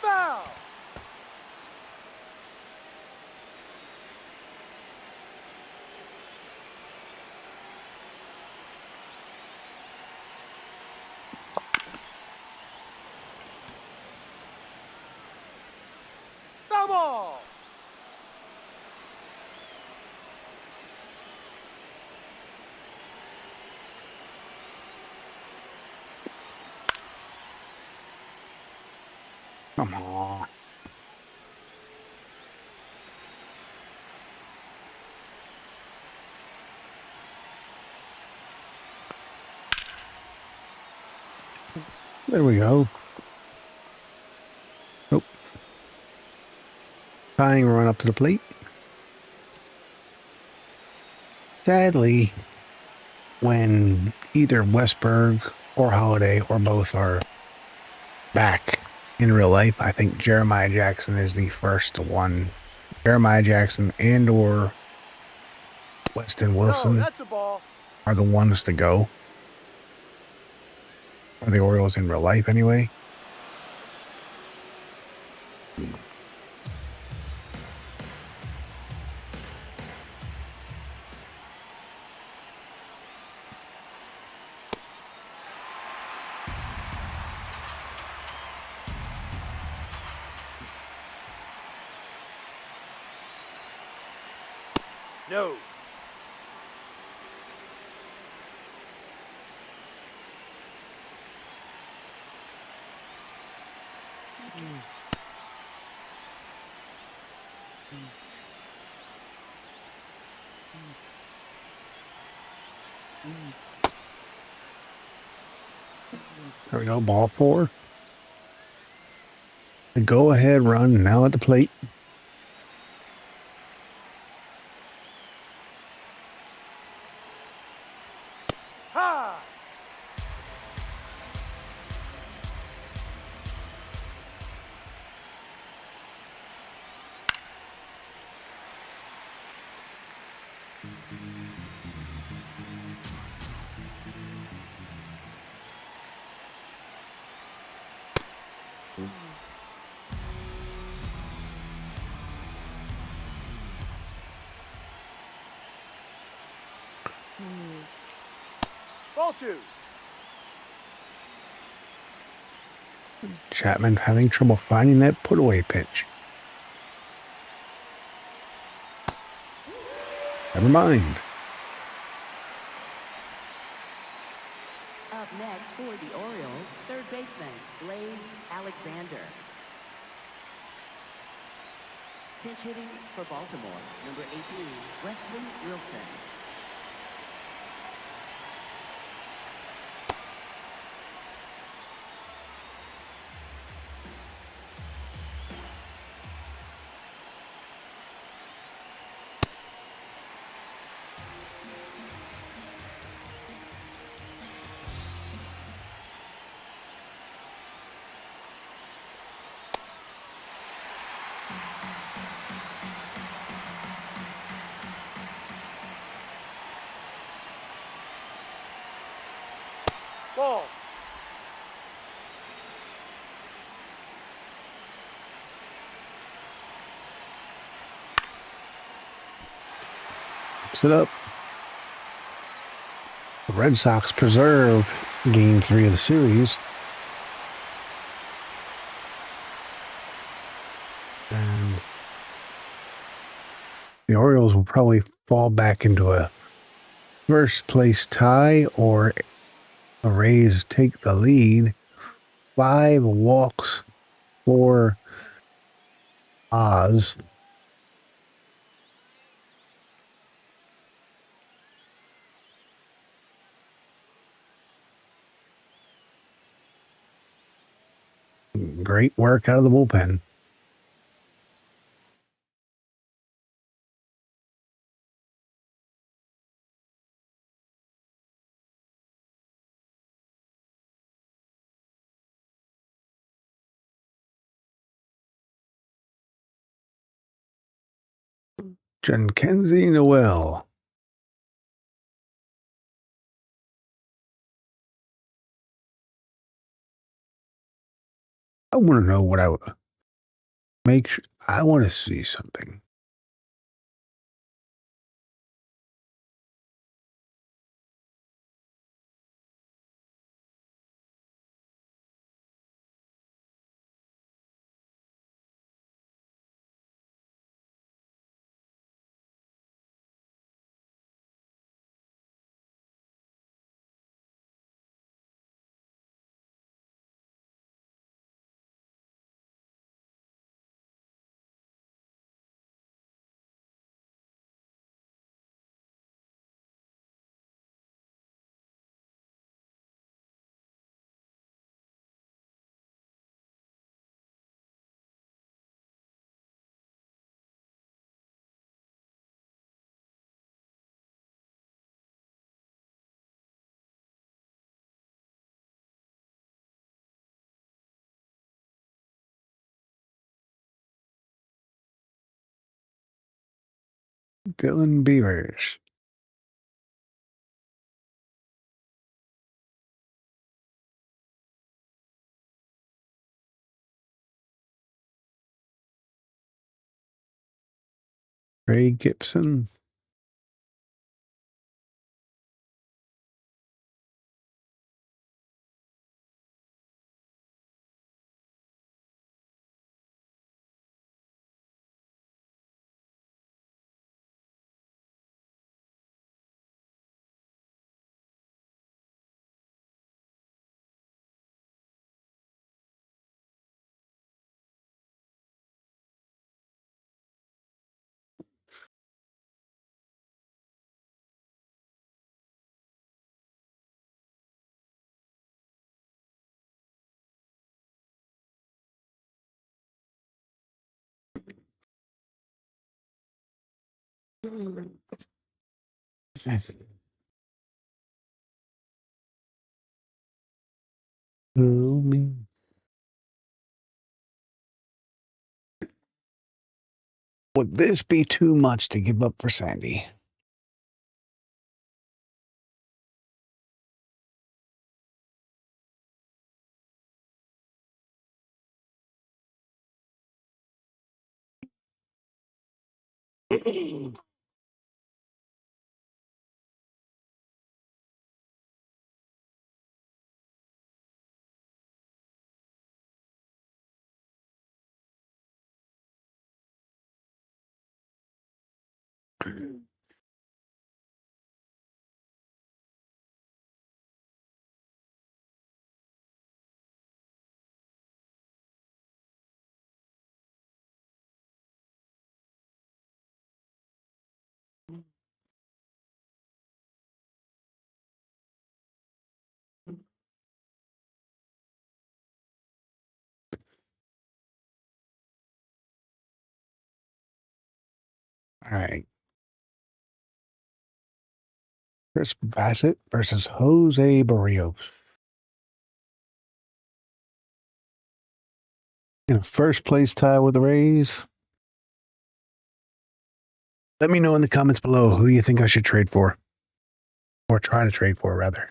Foul. Foul ball. Come on. There we go. Nope. Tying run up to the plate. Sadly, when either Westberg or Holiday or both are back in real life, I think Jeremiah Jackson is the first one. Jeremiah Jackson and or Weston No, Wilson that's a ball. are the ones to go. For the Orioles in real life, anyway. No. There we go, ball 4. The go-ahead run now at the plate. Ha! Ball 2. Chapman having trouble finding that put-away pitch. Never mind. Up next for the Orioles, third baseman, Blaze Alexander. Pinch hitting for Baltimore, number 18, Weston Wilson. Ball. Mix it up. The Red Sox preserve Game 3 of the series. And the Orioles will probably fall back into a first place tie, or the Rays take the lead. 5 walks for Oz. Great work out of the bullpen. Kenzie Noel. I want to know what I would make sure. I want to see something. Dylan Beavers. Ray Gibson. Who me? Would this be too much to give up for Sandy? All right. Chris Bassett versus Jose Barrios. In a first place tie with the Rays. Let me know in the comments below who you think I should trade for. Or try to trade for, rather.